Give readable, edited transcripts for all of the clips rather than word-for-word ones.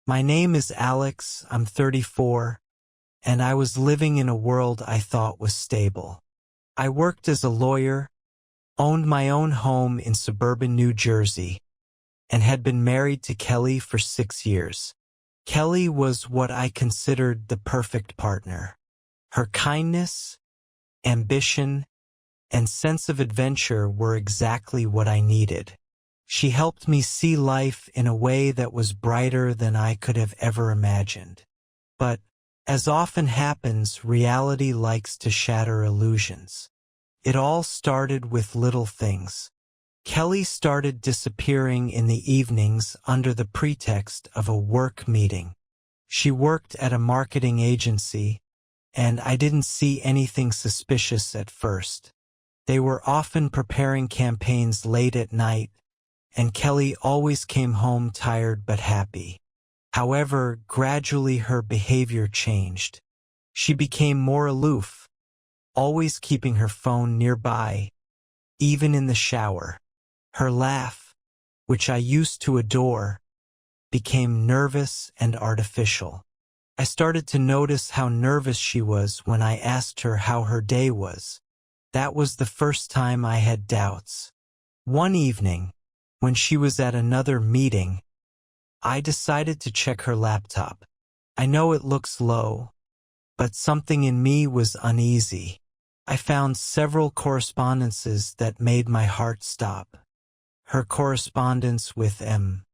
My name is Alex, I'm 34, and I was living in a world I thought was stable. I worked as a lawyer, owned my own home in suburban New Jersey, and had been married to Kelly for 6 years. Kelly was what I considered the perfect partner. Her kindness, ambition, and sense of adventure were exactly what I needed. She helped me see life in a way that was brighter than I could have ever imagined. But, as often happens, reality likes to shatter illusions. It all started with little things. Kelly started disappearing in the evenings under the pretext of a work meeting. She worked at a marketing agency, and I didn't see anything suspicious at first. They were often preparing campaigns late at night, and Kelly always came home tired but happy. However, gradually her behavior changed. She became more aloof, always keeping her phone nearby, even in the shower. Her laugh, which I used to adore, became nervous and artificial. I started to notice how nervous she was when I asked her how her day was. That was the first time I had doubts. One evening, when she was at another meeting, I decided to check her laptop. I know it looks low, but something in me was uneasy. I found several correspondences that made my heart stop. Her correspondence with M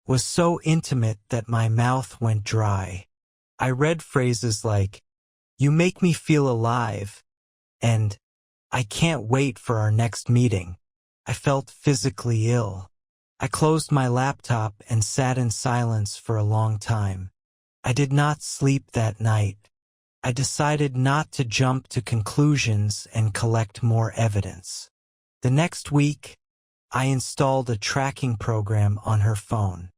was so intimate that my mouth went dry. I read phrases like, "You make me feel alive," and "I can't wait for our next meeting." I felt physically ill. I closed my laptop and sat in silence for a long time. I did not sleep that night. I decided not to jump to conclusions and collect more evidence. The next week, I installed a tracking program on her phone.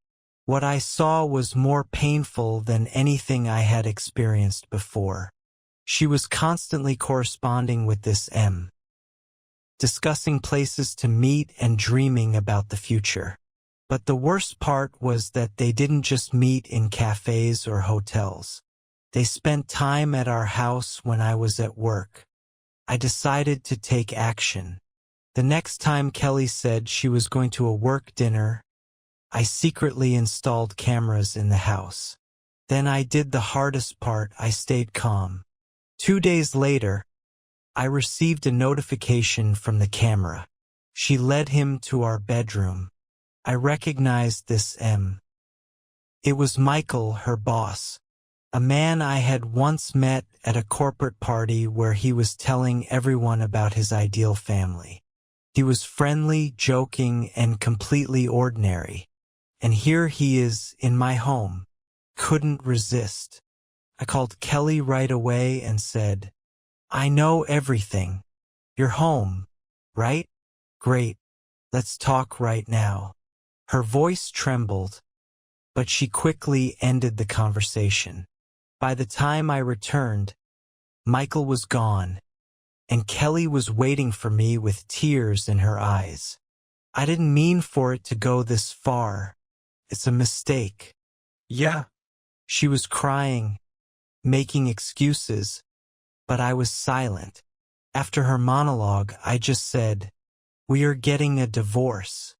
What I saw was more painful than anything I had experienced before. She was constantly corresponding with this M, discussing places to meet and dreaming about the future. But the worst part was that they didn't just meet in cafes or hotels. They spent time at our house when I was at work. I decided to take action. The next time Kelly said she was going to a work dinner, I secretly installed cameras in the house. Then I did the hardest part. I stayed calm. 2 days later, I received a notification from the camera. She led him to our bedroom. I recognized this M. It was Michael, her boss, a man I had once met at a corporate party where he was telling everyone about his ideal family. He was friendly, joking, and completely ordinary. And here he is in my home. Couldn't resist. I called Kelly right away and said, "I know everything. You're home, right? Great. Let's talk right now." Her voice trembled, but she quickly ended the conversation. By the time I returned, Michael was gone, and Kelly was waiting for me with tears in her eyes. "I didn't mean for it to go this far. It's a mistake." Yeah. She was crying, making excuses, but I was silent. After her monologue, I just said, "We are getting a divorce."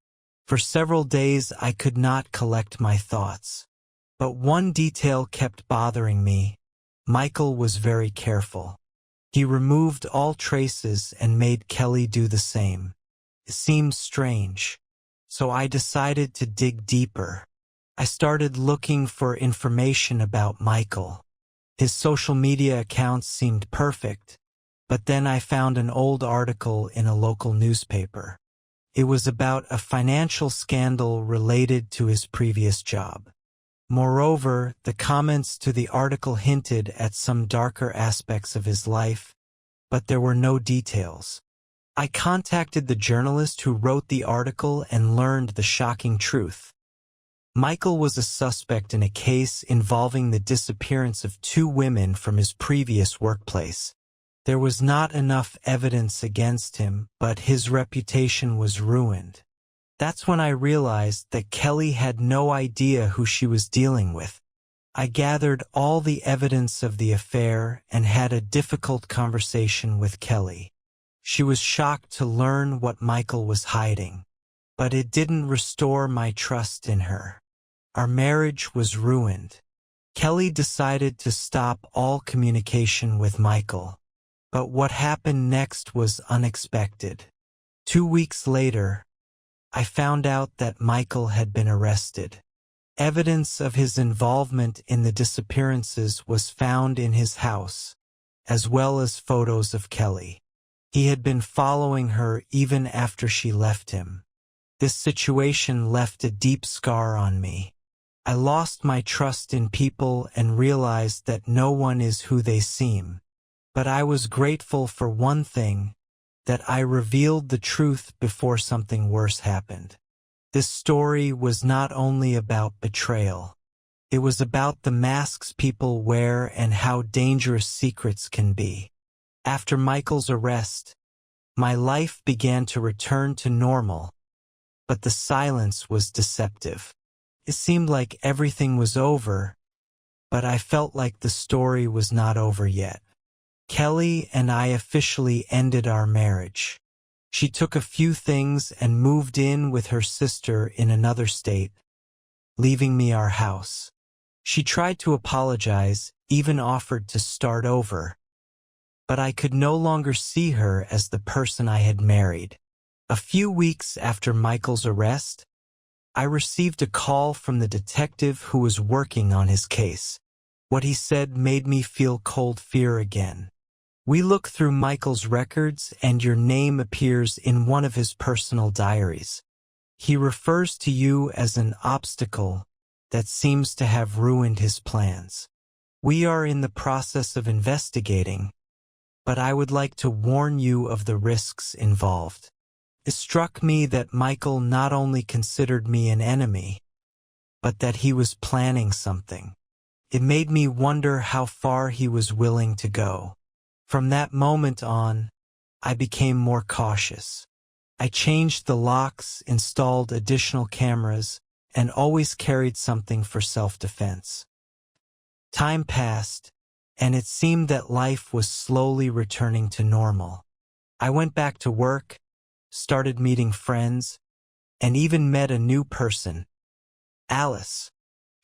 For several days I could not collect my thoughts. But one detail kept bothering me. Michael was very careful. He removed all traces and made Kelly do the same. It seemed strange, so I decided to dig deeper. I started looking for information about Michael. His social media accounts seemed perfect, but then I found an old article in a local newspaper. It was about a financial scandal related to his previous job. Moreover, the comments to the article hinted at some darker aspects of his life, but there were no details. I contacted the journalist who wrote the article and learned the shocking truth. Michael was a suspect in a case involving the disappearance of 2 women from his previous workplace. There was not enough evidence against him, but his reputation was ruined. That's when I realized that Kelly had no idea who she was dealing with. I gathered all the evidence of the affair and had a difficult conversation with Kelly. She was shocked to learn what Michael was hiding, but it didn't restore my trust in her. Our marriage was ruined. Kelly decided to stop all communication with Michael, but what happened next was unexpected. 2 weeks later, I found out that Michael had been arrested. Evidence of his involvement in the disappearances was found in his house, as well as photos of Kelly. He had been following her even after she left him. This situation left a deep scar on me. I lost my trust in people and realized that no one is who they seem. But I was grateful for one thing, that I revealed the truth before something worse happened. This story was not only about betrayal. It was about the masks people wear and how dangerous secrets can be. After Michael's arrest, my life began to return to normal, but the silence was deceptive. It seemed like everything was over, but I felt like the story was not over yet. Kelly and I officially ended our marriage. She took a few things and moved in with her sister in another state, leaving me our house. She tried to apologize, even offered to start over, but I could no longer see her as the person I had married. A few weeks after Michael's arrest, I received a call from the detective who was working on his case. What he said made me feel cold fear again. We look through Michael's records and your name appears in one of his personal diaries. He refers to you as an obstacle that seems to have ruined his plans. We are in the process of investigating, but I would like to warn you of the risks involved. It struck me that Michael not only considered me an enemy, but that he was planning something. It made me wonder how far he was willing to go. From that moment on, I became more cautious. I changed the locks, installed additional cameras, and always carried something for self-defense. Time passed, and it seemed that life was slowly returning to normal. I went back to work, started meeting friends, and even met a new person, Alice.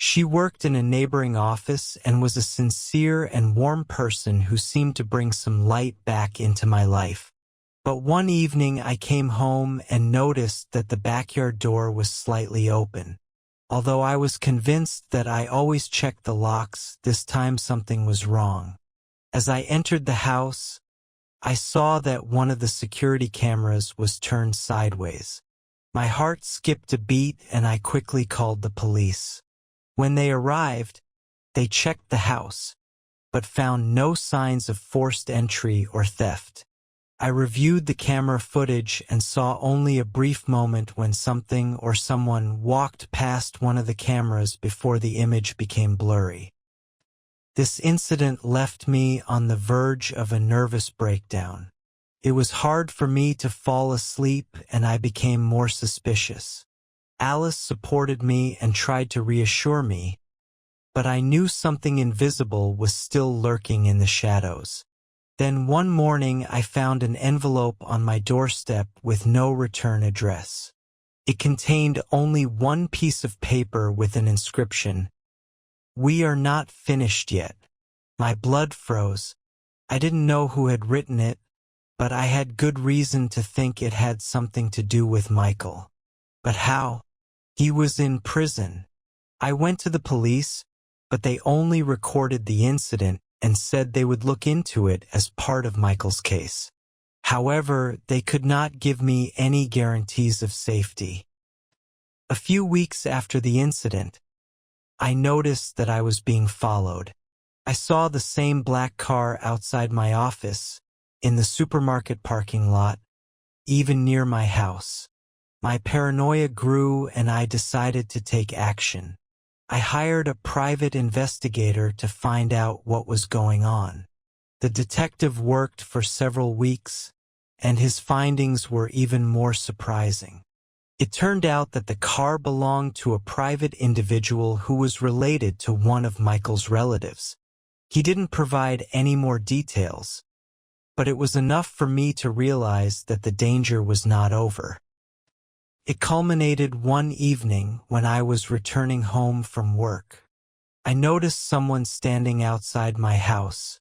She worked in a neighboring office and was a sincere and warm person who seemed to bring some light back into my life. But one evening I came home and noticed that the backyard door was slightly open. Although I was convinced that I always checked the locks, this time something was wrong. As I entered the house, I saw that one of the security cameras was turned sideways. My heart skipped a beat and I quickly called the police. When they arrived, they checked the house, but found no signs of forced entry or theft. I reviewed the camera footage and saw only a brief moment when something or someone walked past one of the cameras before the image became blurry. This incident left me on the verge of a nervous breakdown. It was hard for me to fall asleep and I became more suspicious. Alice supported me and tried to reassure me, but I knew something invisible was still lurking in the shadows. Then one morning I found an envelope on my doorstep with no return address. It contained only one piece of paper with an inscription, "We are not finished yet." My blood froze. I didn't know who had written it, but I had good reason to think it had something to do with Michael. But how? He was in prison. I went to the police, but they only recorded the incident and said they would look into it as part of Michael's case. However, they could not give me any guarantees of safety. A few weeks after the incident, I noticed that I was being followed. I saw the same black car outside my office, in the supermarket parking lot, even near my house. My paranoia grew and I decided to take action. I hired a private investigator to find out what was going on. The detective worked for several weeks, and his findings were even more surprising. It turned out that the car belonged to a private individual who was related to one of Michael's relatives. He didn't provide any more details, but it was enough for me to realize that the danger was not over. It culminated one evening when I was returning home from work. I noticed someone standing outside my house.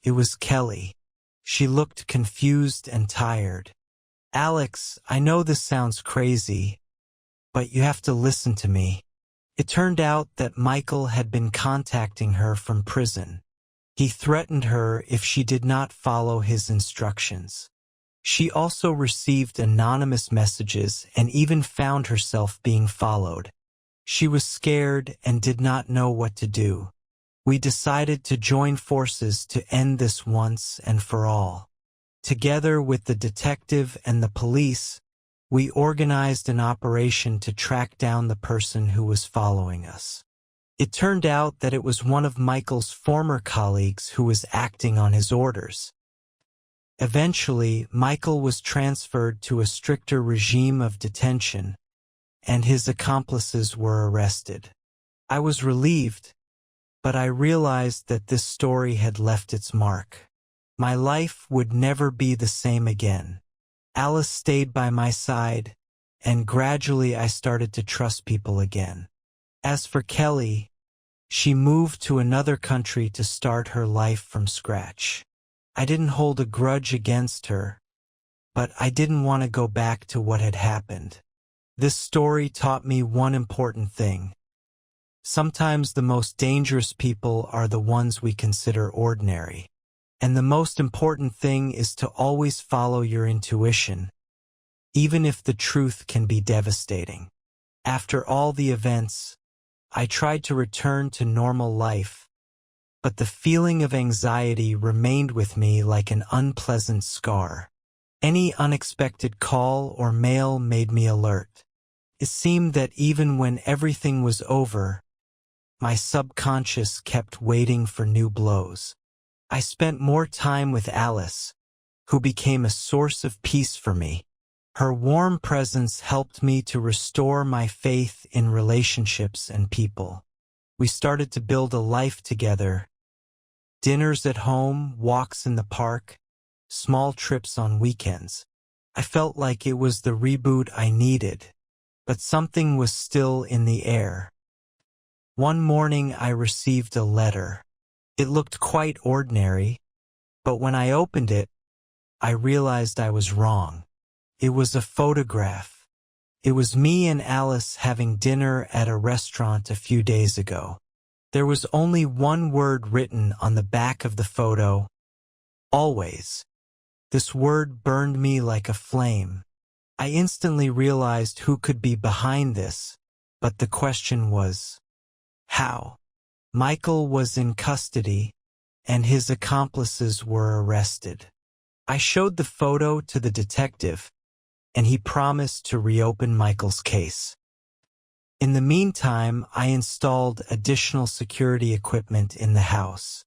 It was Kelly. She looked confused and tired. "Alex, I know this sounds crazy, but you have to listen to me." It turned out that Michael had been contacting her from prison. He threatened her if she did not follow his instructions. She also received anonymous messages and even found herself being followed. She was scared and did not know what to do. We decided to join forces to end this once and for all. Together with the detective and the police, we organized an operation to track down the person who was following us. It turned out that it was one of Michael's former colleagues who was acting on his orders. Eventually, Michael was transferred to a stricter regime of detention, and his accomplices were arrested. I was relieved, but I realized that this story had left its mark. My life would never be the same again. Alice stayed by my side, and gradually I started to trust people again. As for Kelly, she moved to another country to start her life from scratch. I didn't hold a grudge against her, but I didn't want to go back to what had happened. This story taught me one important thing. Sometimes the most dangerous people are the ones we consider ordinary. And the most important thing is to always follow your intuition, even if the truth can be devastating. After all the events, I tried to return to normal life, but the feeling of anxiety remained with me like an unpleasant scar. Any unexpected call or mail made me alert. It seemed that even when everything was over, my subconscious kept waiting for new blows. I spent more time with Alice, who became a source of peace for me. Her warm presence helped me to restore my faith in relationships and people. We started to build a life together. Dinners at home, walks in the park, small trips on weekends. I felt like it was the reboot I needed, but something was still in the air. One morning I received a letter. It looked quite ordinary, but when I opened it, I realized I was wrong. It was a photograph. It was me and Alice having dinner at a restaurant a few days ago. There was only one word written on the back of the photo: always. This word burned me like a flame. I instantly realized who could be behind this, but the question was, how? Michael was in custody, and his accomplices were arrested. I showed the photo to the detective, and he promised to reopen Michael's case. In the meantime, I installed additional security equipment in the house.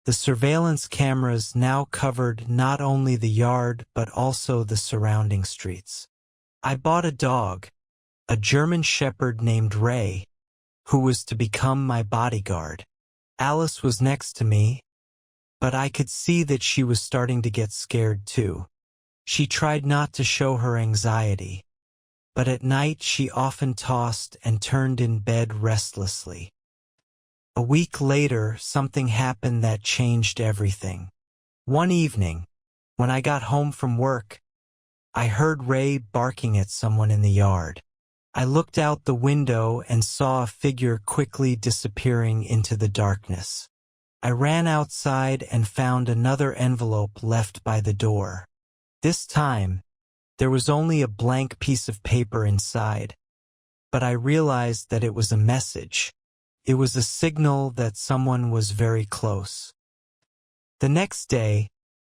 The surveillance cameras now covered not only the yard but also the surrounding streets. I bought a dog, a German Shepherd named Ray, who was to become my bodyguard. Alice was next to me, but I could see that she was starting to get scared too. She tried not to show her anxiety, but at night she often tossed and turned in bed restlessly. A week later, something happened that changed everything. One evening, when I got home from work, I heard Ray barking at someone in the yard. I looked out the window and saw a figure quickly disappearing into the darkness. I ran outside and found another envelope left by the door. This time, there was only a blank piece of paper inside, but I realized that it was a message. It was a signal that someone was very close. The next day,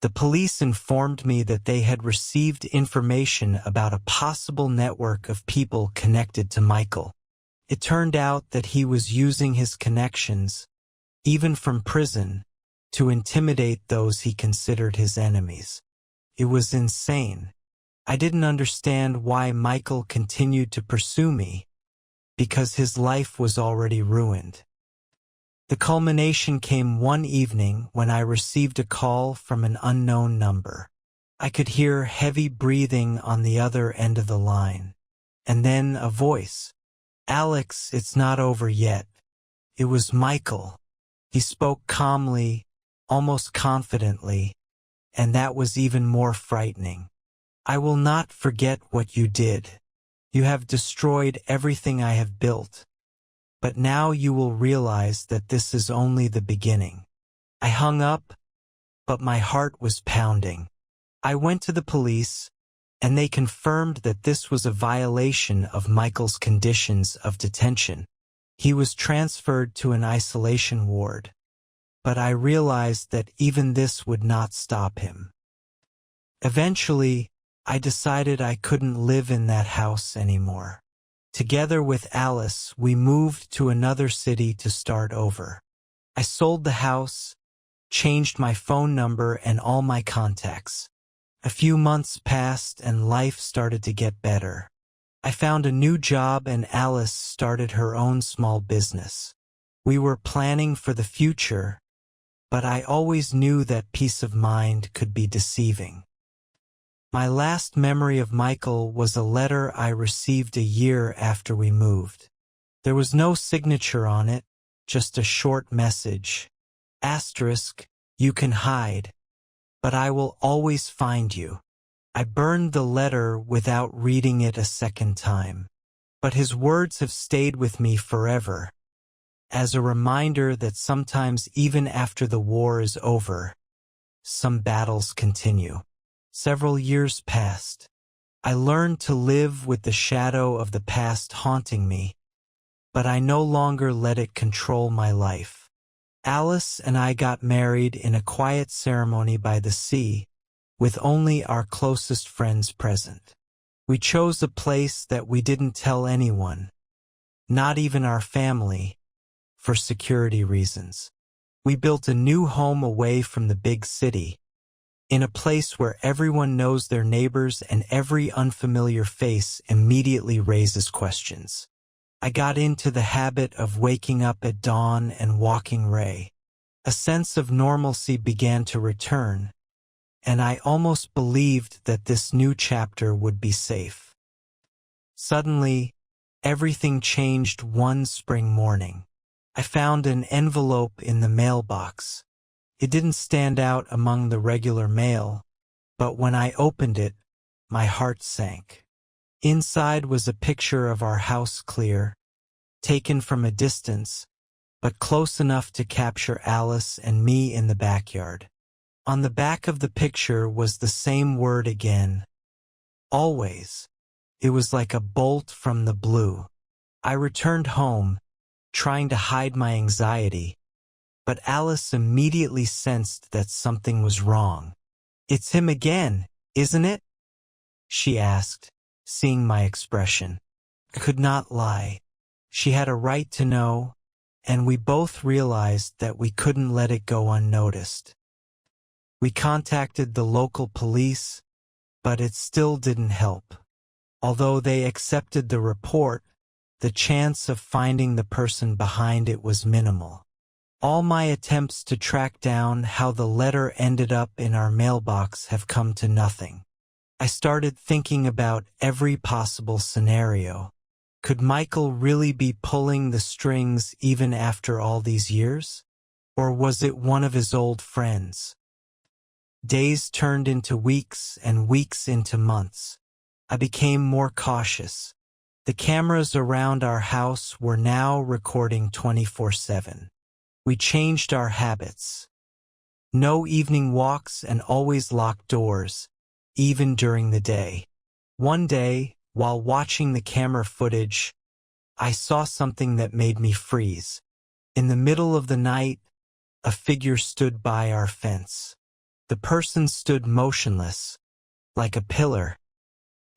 the police informed me that they had received information about a possible network of people connected to Michael. It turned out that he was using his connections, even from prison, to intimidate those he considered his enemies. It was insane. I didn't understand why Michael continued to pursue me, because his life was already ruined. The culmination came one evening when I received a call from an unknown number. I could hear heavy breathing on the other end of the line. And then a voice. "Alex, it's not over yet." It was Michael. He spoke calmly, almost confidently, and that was even more frightening. "I will not forget what you did. You have destroyed everything I have built. But now you will realize that this is only the beginning." I hung up, but my heart was pounding. I went to the police, and they confirmed that this was a violation of Michael's conditions of detention. He was transferred to an isolation ward. But I realized that even this would not stop him. Eventually, I decided I couldn't live in that house anymore. Together with Alice, we moved to another city to start over. I sold the house, changed my phone number and all my contacts. A few months passed and life started to get better. I found a new job and Alice started her own small business. We were planning for the future, but I always knew that peace of mind could be deceiving. My last memory of Michael was a letter I received a year after we moved. There was no signature on it, just a short message. Asterisk, "You can hide, but I will always find you." I burned the letter without reading it a second time. But his words have stayed with me forever, as a reminder that sometimes even after the war is over, some battles continue. Several years passed. I learned to live with the shadow of the past haunting me, but I no longer let it control my life. Alice and I got married in a quiet ceremony by the sea, with only our closest friends present. We chose a place that we didn't tell anyone, not even our family, for security reasons. We built a new home away from the big city, in a place where everyone knows their neighbors and every unfamiliar face immediately raises questions. I got into the habit of waking up at dawn and walking Ray. A sense of normalcy began to return, and I almost believed that this new chapter would be safe. Suddenly, everything changed one spring morning. I found an envelope in the mailbox. It didn't stand out among the regular mail, but when I opened it, my heart sank. Inside was a picture of our house clear, taken from a distance, but close enough to capture Alice and me in the backyard. On the back of the picture was the same word again. Always. It was like a bolt from the blue. I returned home, trying to hide my anxiety, but Alice immediately sensed that something was wrong. "It's him again, isn't it?" she asked, seeing my expression. I could not lie. She had a right to know, and we both realized that we couldn't let it go unnoticed. We contacted the local police, but it still didn't help. Although they accepted the report, the chance of finding the person behind it was minimal. All my attempts to track down how the letter ended up in our mailbox have come to nothing. I started thinking about every possible scenario. Could Michael really be pulling the strings even after all these years? Or was it one of his old friends? Days turned into weeks and weeks into months. I became more cautious. The cameras around our house were now recording 24/7. We changed our habits. No evening walks and always locked doors, even during the day. One day, while watching the camera footage, I saw something that made me freeze. In the middle of the night, a figure stood by our fence. The person stood motionless, like a pillar,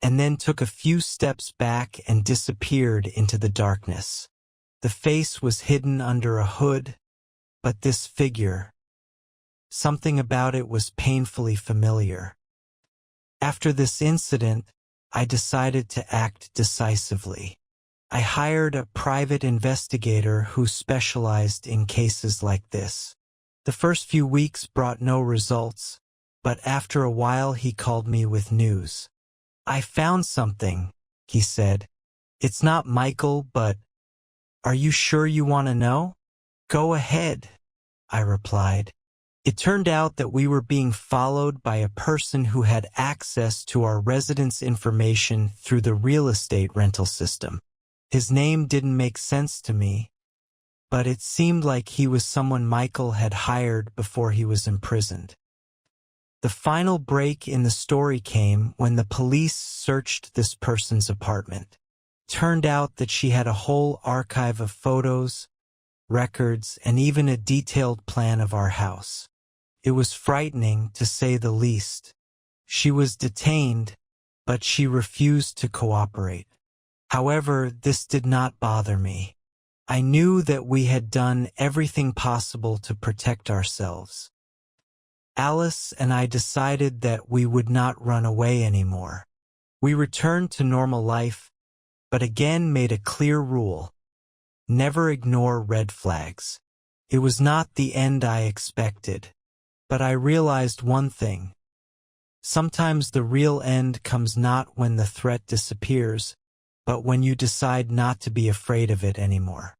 and then took a few steps back and disappeared into the darkness. The face was hidden under a hood, but this figure, something about it was painfully familiar. After this incident, I decided to act decisively. I hired a private investigator who specialized in cases like this. The first few weeks brought no results, but after a while he called me with news. "I found something," he said. "It's not Michael, but are you sure you want to know?" "Go ahead," I replied. It turned out that we were being followed by a person who had access to our residence information through the real estate rental system. His name didn't make sense to me, but it seemed like he was someone Michael had hired before he was imprisoned. The final break in the story came when the police searched this person's apartment. Turned out that she had a whole archive of photos, records, and even a detailed plan of our house. It was frightening, to say the least. She was detained, but she refused to cooperate. However, this did not bother me. I knew that we had done everything possible to protect ourselves. Alice and I decided that we would not run away anymore. We returned to normal life, but again made a clear rule: never ignore red flags. It was not the end I expected, but I realized one thing. Sometimes the real end comes not when the threat disappears, but when you decide not to be afraid of it anymore.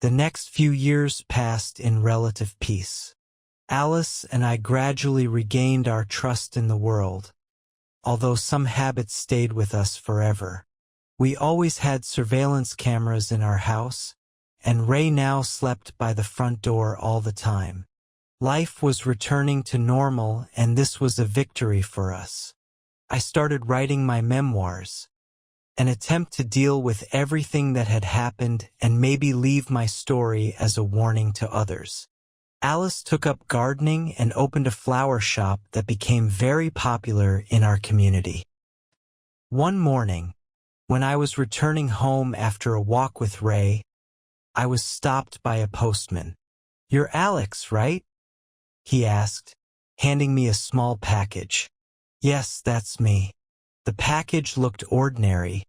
The next few years passed in relative peace. Alice and I gradually regained our trust in the world, although some habits stayed with us forever. We always had surveillance cameras in our house, and Ray now slept by the front door all the time. Life was returning to normal, and this was a victory for us. I started writing my memoirs, an attempt to deal with everything that had happened and maybe leave my story as a warning to others. Alice took up gardening and opened a flower shop that became very popular in our community. One morning, when I was returning home after a walk with Ray, I was stopped by a postman. "You're Alex, right?" he asked, handing me a small package. "Yes, that's me." The package looked ordinary,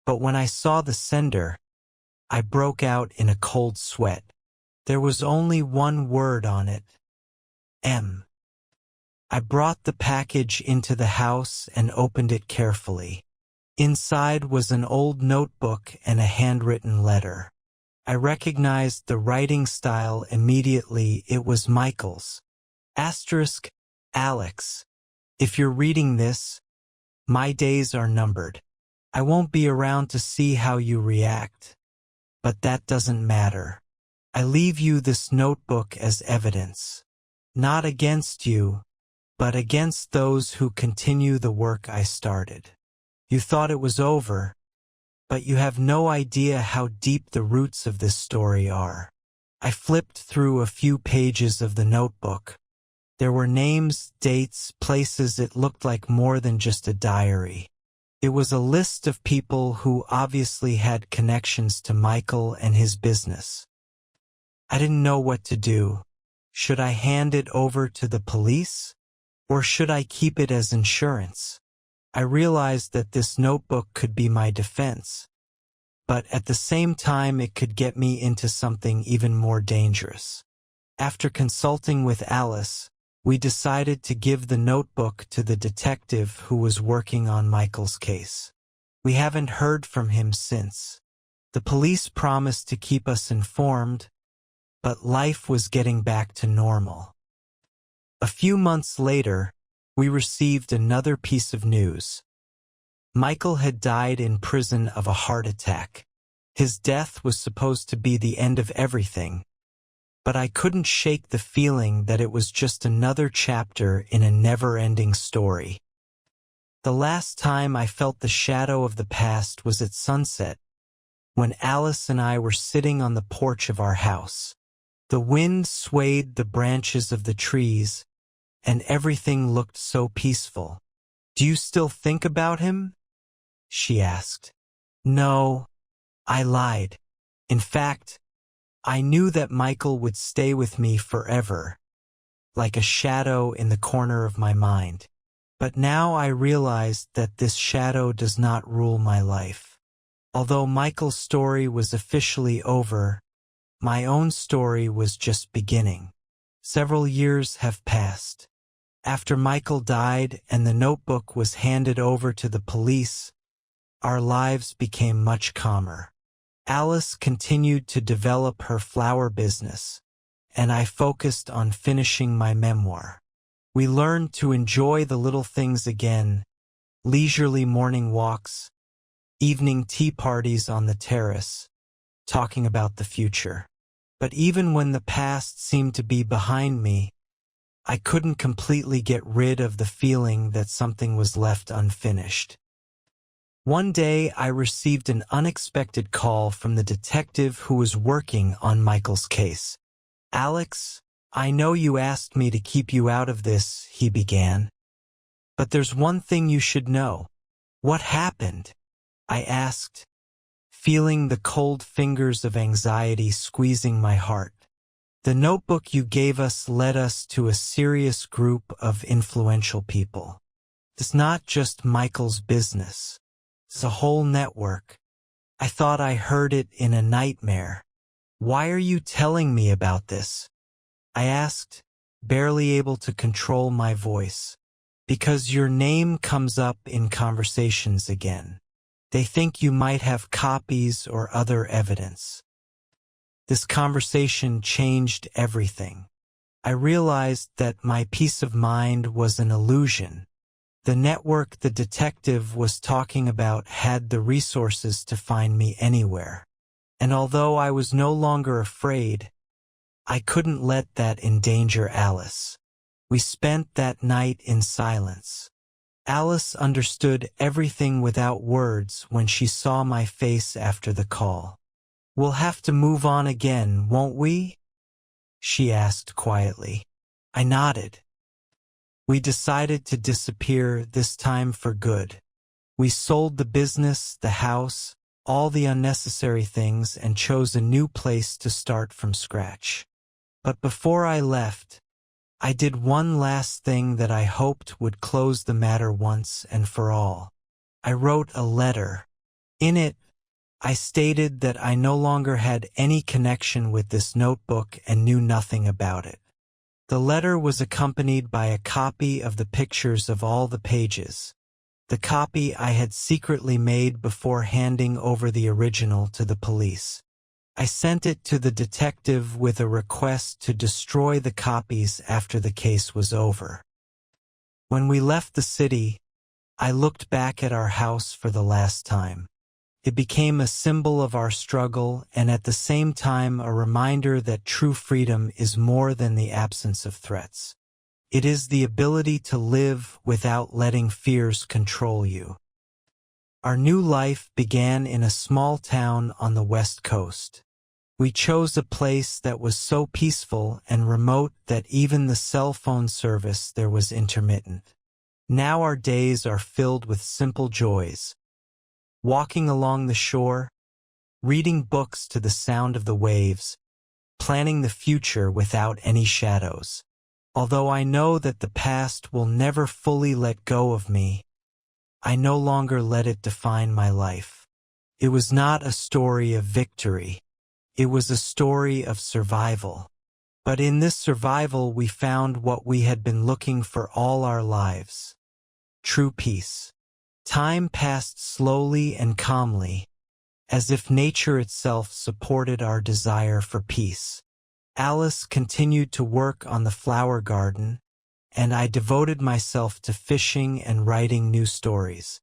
but when I saw the sender, I broke out in a cold sweat. There was only one word on it: M. I brought the package into the house and opened it carefully. Inside was an old notebook and a handwritten letter. I recognized the writing style immediately. It was Michael's. Asterisk, Alex, if you're reading this, my days are numbered. I won't be around to see how you react, but that doesn't matter. I leave you this notebook as evidence, not against you, but against those who continue the work I started. You thought it was over, but you have no idea how deep the roots of this story are. I flipped through a few pages of the notebook. There were names, dates, places. It looked like more than just a diary. It was a list of people who obviously had connections to Michael and his business. I didn't know what to do. Should I hand it over to the police, or should I keep it as insurance? I realized that this notebook could be my defense, but at the same time it could get me into something even more dangerous. After consulting with Alice, we decided to give the notebook to the detective who was working on Michael's case. We haven't heard from him since. The police promised to keep us informed, but life was getting back to normal. A few months later, we received another piece of news. Michael had died in prison of a heart attack. His death was supposed to be the end of everything, but I couldn't shake the feeling that it was just another chapter in a never-ending story. The last time I felt the shadow of the past was at sunset, when Alice and I were sitting on the porch of our house. The wind swayed the branches of the trees, and everything looked so peaceful. "Do you still think about him?" she asked. "No," I lied. In fact, I knew that Michael would stay with me forever, like a shadow in the corner of my mind. But now I realized that this shadow does not rule my life. Although Michael's story was officially over, my own story was just beginning. Several years have passed. After Michael died and the notebook was handed over to the police, our lives became much calmer. Alice continued to develop her flower business, and I focused on finishing my memoir. We learned to enjoy the little things again: leisurely morning walks, evening tea parties on the terrace, talking about the future. But even when the past seemed to be behind me, I couldn't completely get rid of the feeling that something was left unfinished. One day I received an unexpected call from the detective who was working on Michael's case. "Alex, I know you asked me to keep you out of this," he began. "But there's one thing you should know." "What happened?" I asked, feeling the cold fingers of anxiety squeezing my heart. "The notebook you gave us led us to a serious group of influential people. It's not just Michael's business. It's a whole network. I thought I heard it in a nightmare." "Why are you telling me about this?" I asked, barely able to control my voice. "Because your name comes up in conversations again. They think you might have copies or other evidence." This conversation changed everything. I realized that my peace of mind was an illusion. The network the detective was talking about had the resources to find me anywhere. And although I was no longer afraid, I couldn't let that endanger Alice. We spent that night in silence. Alice understood everything without words when she saw my face after the call. "We'll have to move on again, won't we?" she asked quietly. I nodded. We decided to disappear, this time for good. We sold the business, the house, all the unnecessary things, and chose a new place to start from scratch. But before I left, I did one last thing that I hoped would close the matter once and for all. I wrote a letter. In it, I stated that I no longer had any connection with this notebook and knew nothing about it. The letter was accompanied by a copy of the pictures of all the pages, the copy I had secretly made before handing over the original to the police. I sent it to the detective with a request to destroy the copies after the case was over. When we left the city, I looked back at our house for the last time. It became a symbol of our struggle and at the same time a reminder that true freedom is more than the absence of threats. It is the ability to live without letting fears control you. Our new life began in a small town on the West Coast. We chose a place that was so peaceful and remote that even the cell phone service there was intermittent. Now our days are filled with simple joys. Walking along the shore, reading books to the sound of the waves, planning the future without any shadows. Although I know that the past will never fully let go of me, I no longer let it define my life. It was not a story of victory. It was a story of survival. But in this survival we found what we had been looking for all our lives: true peace. Time passed slowly and calmly, as if nature itself supported our desire for peace. Alice continued to work on the flower garden, and I devoted myself to fishing and writing new stories.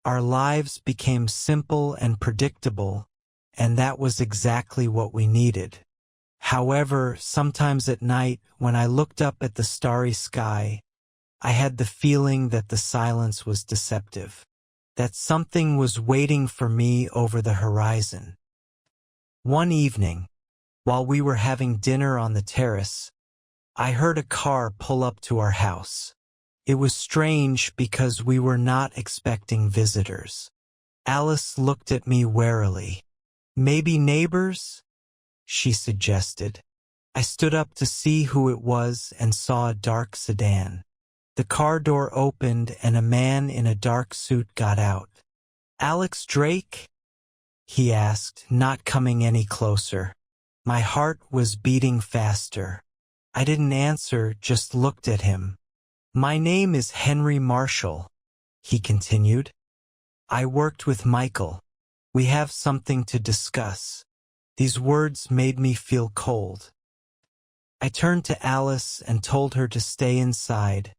Our lives became simple and predictable, and that was exactly what we needed. However, sometimes at night, when I looked up at the starry sky, I had the feeling that the silence was deceptive, that something was waiting for me over the horizon. One evening, while we were having dinner on the terrace, I heard a car pull up to our house. It was strange because we were not expecting visitors. Alice looked at me warily. "Maybe neighbors?" she suggested. I stood up to see who it was and saw a dark sedan. The car door opened and a man in a dark suit got out. "Alex Drake?" he asked, not coming any closer. My heart was beating faster. I didn't answer, just looked at him. "My name is Henry Marshall," he continued. "I worked with Michael. We have something to discuss." These words made me feel cold. I turned to Alice and told her to stay inside,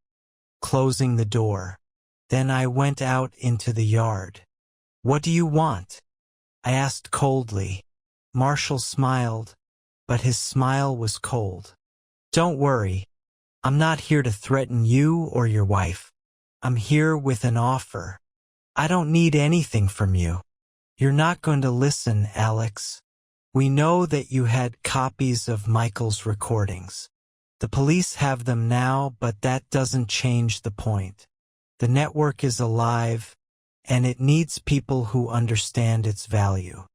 closing the door. Then I went out into the yard. "What do you want?" I asked coldly. Marshall smiled, but his smile was cold. "Don't worry. I'm not here to threaten you or your wife. I'm here with an offer. I don't need anything from you." "You're not going to listen, Alex. We know that you had copies of Michael's recordings. The police have them now, but that doesn't change the point. The network is alive, and it needs people who understand its value."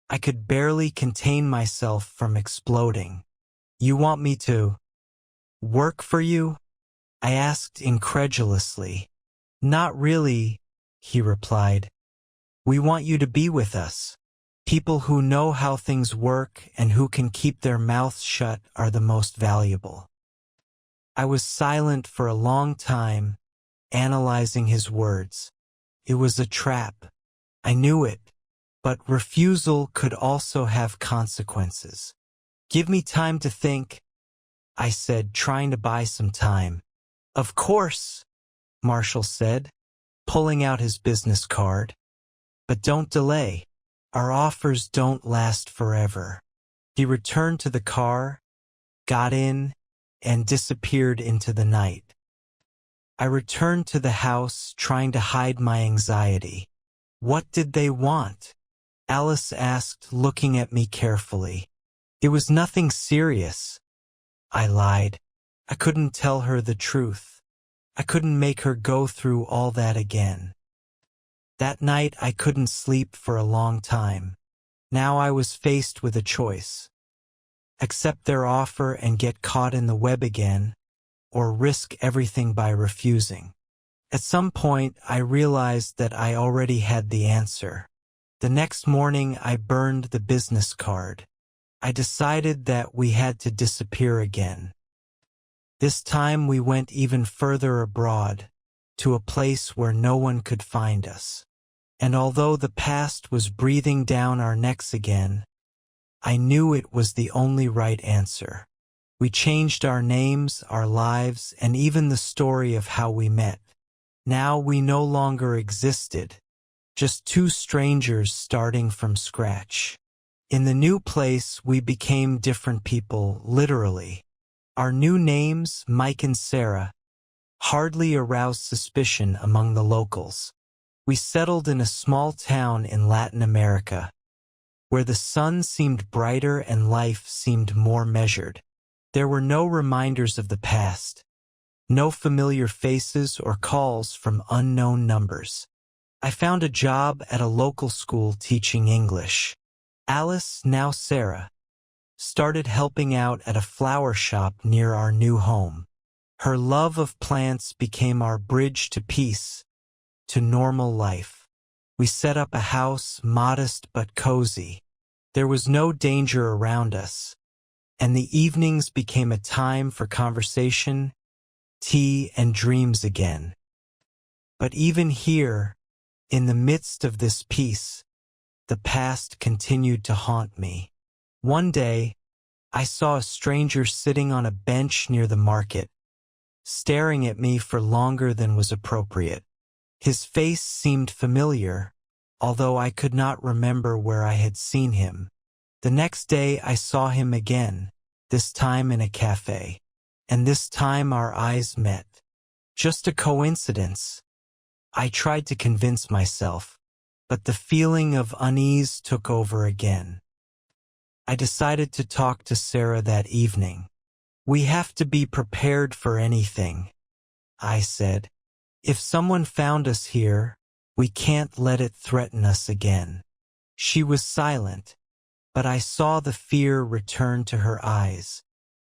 I could barely contain myself from exploding. "You want me to work for you?" I asked incredulously. "Not really," he replied. "We want you to be with us. People who know how things work and who can keep their mouths shut are the most valuable." I was silent for a long time, analyzing his words. It was a trap. I knew it, but refusal could also have consequences. "Give me time to think," I said, trying to buy some time. "Of course," Marshall said, pulling out his business card. "But don't delay. Our offers don't last forever." He returned to the car, got in, and disappeared into the night. I returned to the house, trying to hide my anxiety. "What did they want?" Alice asked, looking at me carefully. "It was nothing serious," I lied. I couldn't tell her the truth. I couldn't make her go through all that again. That night I couldn't sleep for a long time. Now I was faced with a choice. Accept their offer and get caught in the web again, or risk everything by refusing. At some point I realized that I already had the answer. The next morning I burned the business card. I decided that we had to disappear again. This time we went even further abroad, to a place where no one could find us. And although the past was breathing down our necks again, I knew it was the only right answer. We changed our names, our lives, and even the story of how we met. Now we no longer existed, just two strangers starting from scratch. In the new place, we became different people, literally. Our new names, Mike and Sarah, hardly aroused suspicion among the locals. We settled in a small town in Latin America, where the sun seemed brighter and life seemed more measured. There were no reminders of the past, no familiar faces or calls from unknown numbers. I found a job at a local school teaching English. Alice, now Sarah, started helping out at a flower shop near our new home. Her love of plants became our bridge to peace, to normal life. We set up a house, modest but cozy. There was no danger around us, and the evenings became a time for conversation, tea, and dreams again. But even here, in the midst of this peace, the past continued to haunt me. One day, I saw a stranger sitting on a bench near the market, staring at me for longer than was appropriate. His face seemed familiar, although I could not remember where I had seen him. The next day I saw him again, this time in a cafe, and this time our eyes met. Just a coincidence, I tried to convince myself, but the feeling of unease took over again. I decided to talk to Sarah that evening. "We have to be prepared for anything," I said. "If someone found us here, we can't let it threaten us again." She was silent, but I saw the fear return to her eyes.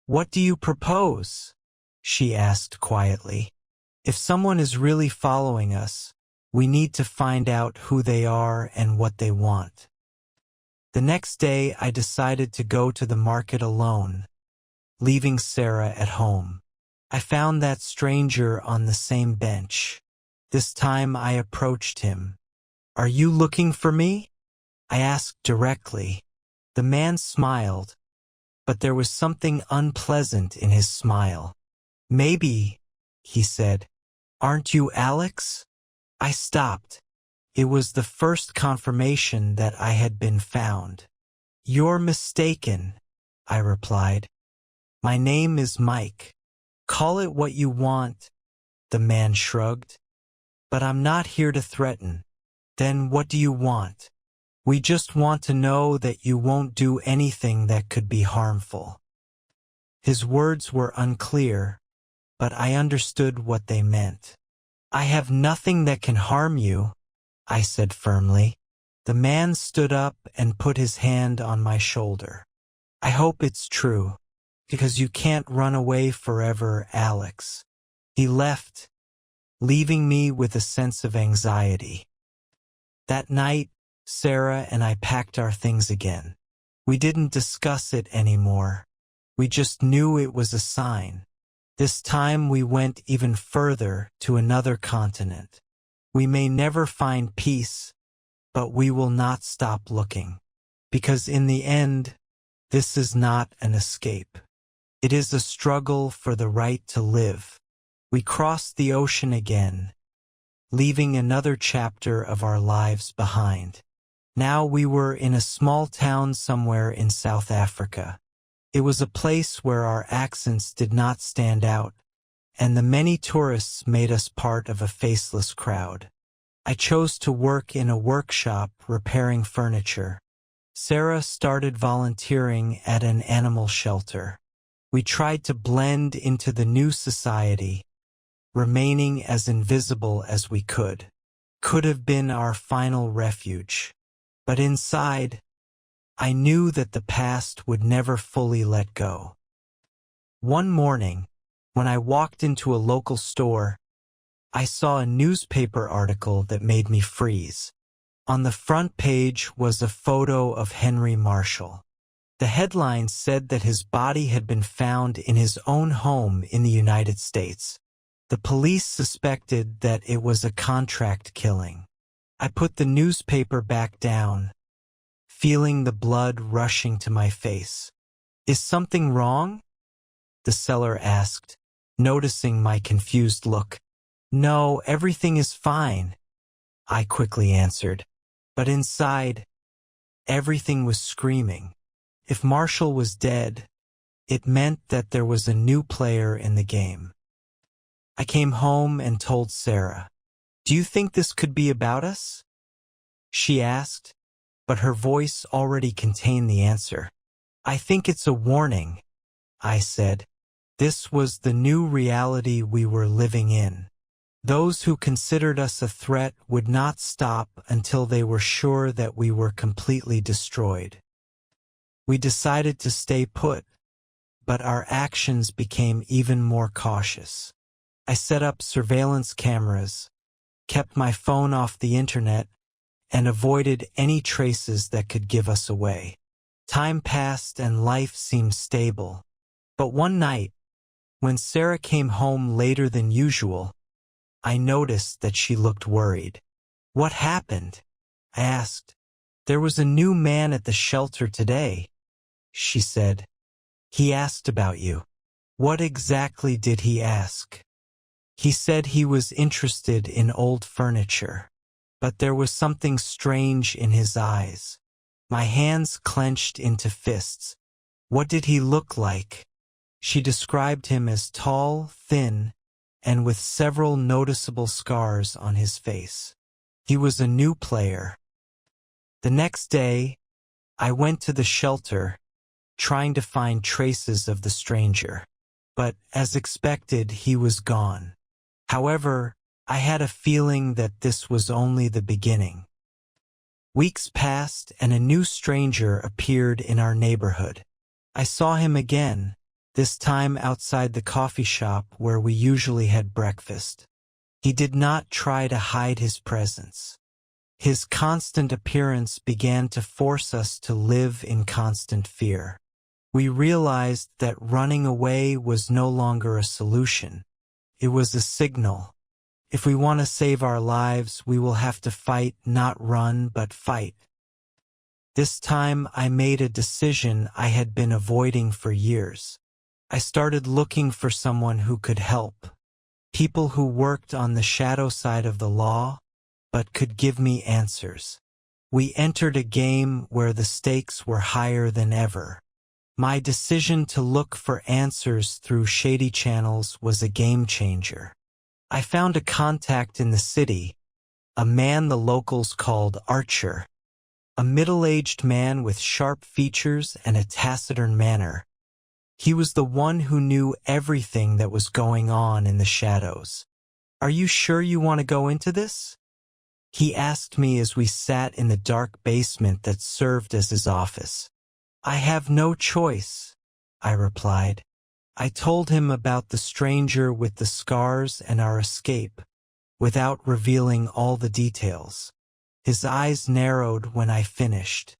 "What do you propose?" she asked quietly. If someone is really following us, we need to find out who they are and what they want. The next day, I decided to go to the market alone, leaving Sarah at home. I found that stranger on the same bench. This time I approached him. "Are you looking for me?" I asked directly. The man smiled, but there was something unpleasant in his smile. "Maybe," he said. "Aren't you Alex?" I stopped. It was the first confirmation that I had been found. "You're mistaken," I replied. "My name is Mike." "Call it what you want," the man shrugged. "But I'm not here to threaten." "Then what do you want?" "We just want to know that you won't do anything that could be harmful." His words were unclear, but I understood what they meant. "I have nothing that can harm you," I said firmly. The man stood up and put his hand on my shoulder. "I hope it's true, because you can't run away forever, Alex." He left, leaving me with a sense of anxiety. That night, Sarah and I packed our things again. We didn't discuss it anymore. We just knew it was a sign. This time we went even further to another continent. We may never find peace, but we will not stop looking. Because in the end, this is not an escape. It is a struggle for the right to live. We crossed the ocean again, leaving another chapter of our lives behind. Now we were in a small town somewhere in South Africa. It was a place where our accents did not stand out, and the many tourists made us part of a faceless crowd. I chose to work in a workshop repairing furniture. Sarah started volunteering at an animal shelter. We tried to blend into the new society, remaining as invisible as we could. Could have been our final refuge. But inside, I knew that the past would never fully let go. One morning, when I walked into a local store, I saw a newspaper article that made me freeze. On the front page was a photo of Henry Marshall. The headline said that his body had been found in his own home in the United States. The police suspected that it was a contract killing. I put the newspaper back down, feeling the blood rushing to my face. "Is something wrong?" the seller asked, noticing my confused look. "No, everything is fine," I quickly answered. But inside, everything was screaming. If Marshall was dead, it meant that there was a new player in the game. I came home and told Sarah. "Do you think this could be about us?" she asked, but her voice already contained the answer. "I think it's a warning," I said. This was the new reality we were living in. Those who considered us a threat would not stop until they were sure that we were completely destroyed. We decided to stay put, but our actions became even more cautious. I set up surveillance cameras, kept my phone off the internet, and avoided any traces that could give us away. Time passed and life seemed stable. But one night, when Sarah came home later than usual, I noticed that she looked worried. "What happened?" I asked. "There was a new man at the shelter today," she said. "He asked about you." "What exactly did he ask?" "He said he was interested in old furniture, but there was something strange in his eyes." My hands clenched into fists. "What did he look like?" She described him as tall, thin, and with several noticeable scars on his face. He was a new player. The next day, I went to the shelter, trying to find traces of the stranger. But, as expected, he was gone. However, I had a feeling that this was only the beginning. Weeks passed and a new stranger appeared in our neighborhood. I saw him again, this time outside the coffee shop where we usually had breakfast. He did not try to hide his presence. His constant appearance began to force us to live in constant fear. We realized that running away was no longer a solution. It was a signal. If we want to save our lives, we will have to fight, not run, but fight. This time I made a decision I had been avoiding for years. I started looking for someone who could help. People who worked on the shadow side of the law, but could give me answers. We entered a game where the stakes were higher than ever. My decision to look for answers through shady channels was a game changer. I found a contact in the city, a man the locals called Archer, a middle-aged man with sharp features and a taciturn manner. He was the one who knew everything that was going on in the shadows. "Are you sure you want to go into this?" he asked me as we sat in the dark basement that served as his office. "I have no choice," I replied. I told him about the stranger with the scars and our escape, without revealing all the details. His eyes narrowed when I finished.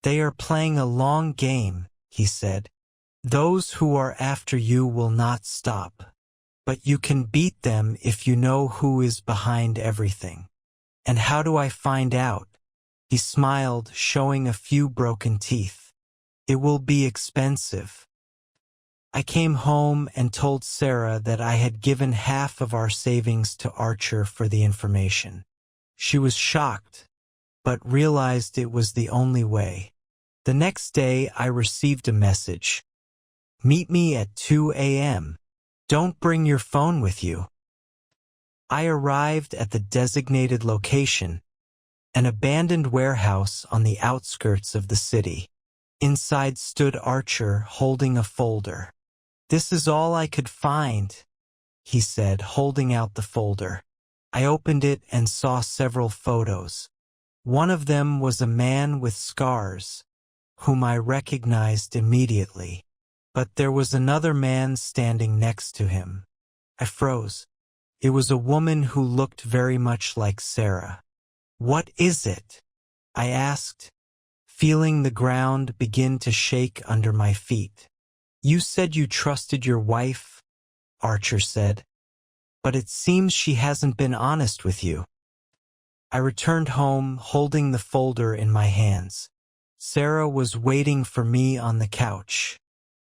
"They are playing a long game," he said. "Those who are after you will not stop. But you can beat them if you know who is behind everything." "And how do I find out?" He smiled, showing a few broken teeth. "It will be expensive." I came home and told Sarah that I had given half of our savings to Archer for the information. She was shocked, but realized it was the only way. The next day I received a message. "Meet me at 2 a.m. Don't bring your phone with you." I arrived at the designated location, an abandoned warehouse on the outskirts of the city. Inside stood Archer holding a folder. "This is all I could find," he said, holding out the folder. I opened it and saw several photos. One of them was a man with scars, whom I recognized immediately. But there was another man standing next to him. I froze. It was a woman who looked very much like Sarah. "What is it?" I asked, feeling the ground begin to shake under my feet. "You said you trusted your wife," Archer said, "but it seems she hasn't been honest with you." I returned home, holding the folder in my hands. Sarah was waiting for me on the couch.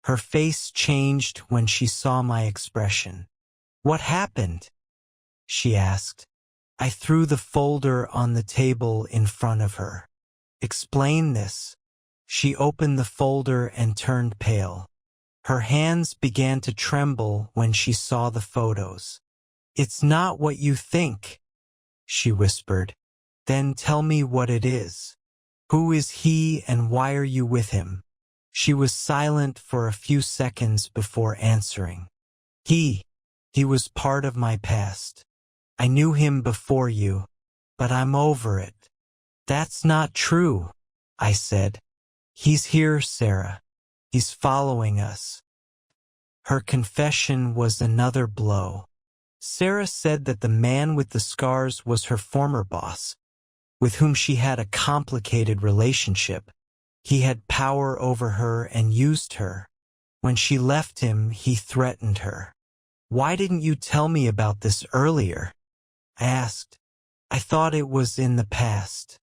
Her face changed when she saw my expression. "What happened?" she asked. I threw the folder on the table in front of her. "Explain this." She opened the folder and turned pale. Her hands began to tremble when she saw the photos. "It's not what you think," she whispered. "Then tell me what it is. Who is he and why are you with him?" She was silent for a few seconds before answering. He was part of my past. I knew him before you, but I'm over it." "That's not true," I said. "He's here, Sarah. He's following us." Her confession was another blow. Sarah said that the man with the scars was her former boss, with whom she had a complicated relationship. He had power over her and used her. When she left him, he threatened her. "Why didn't you tell me about this earlier?" I asked. "I thought it was in the past.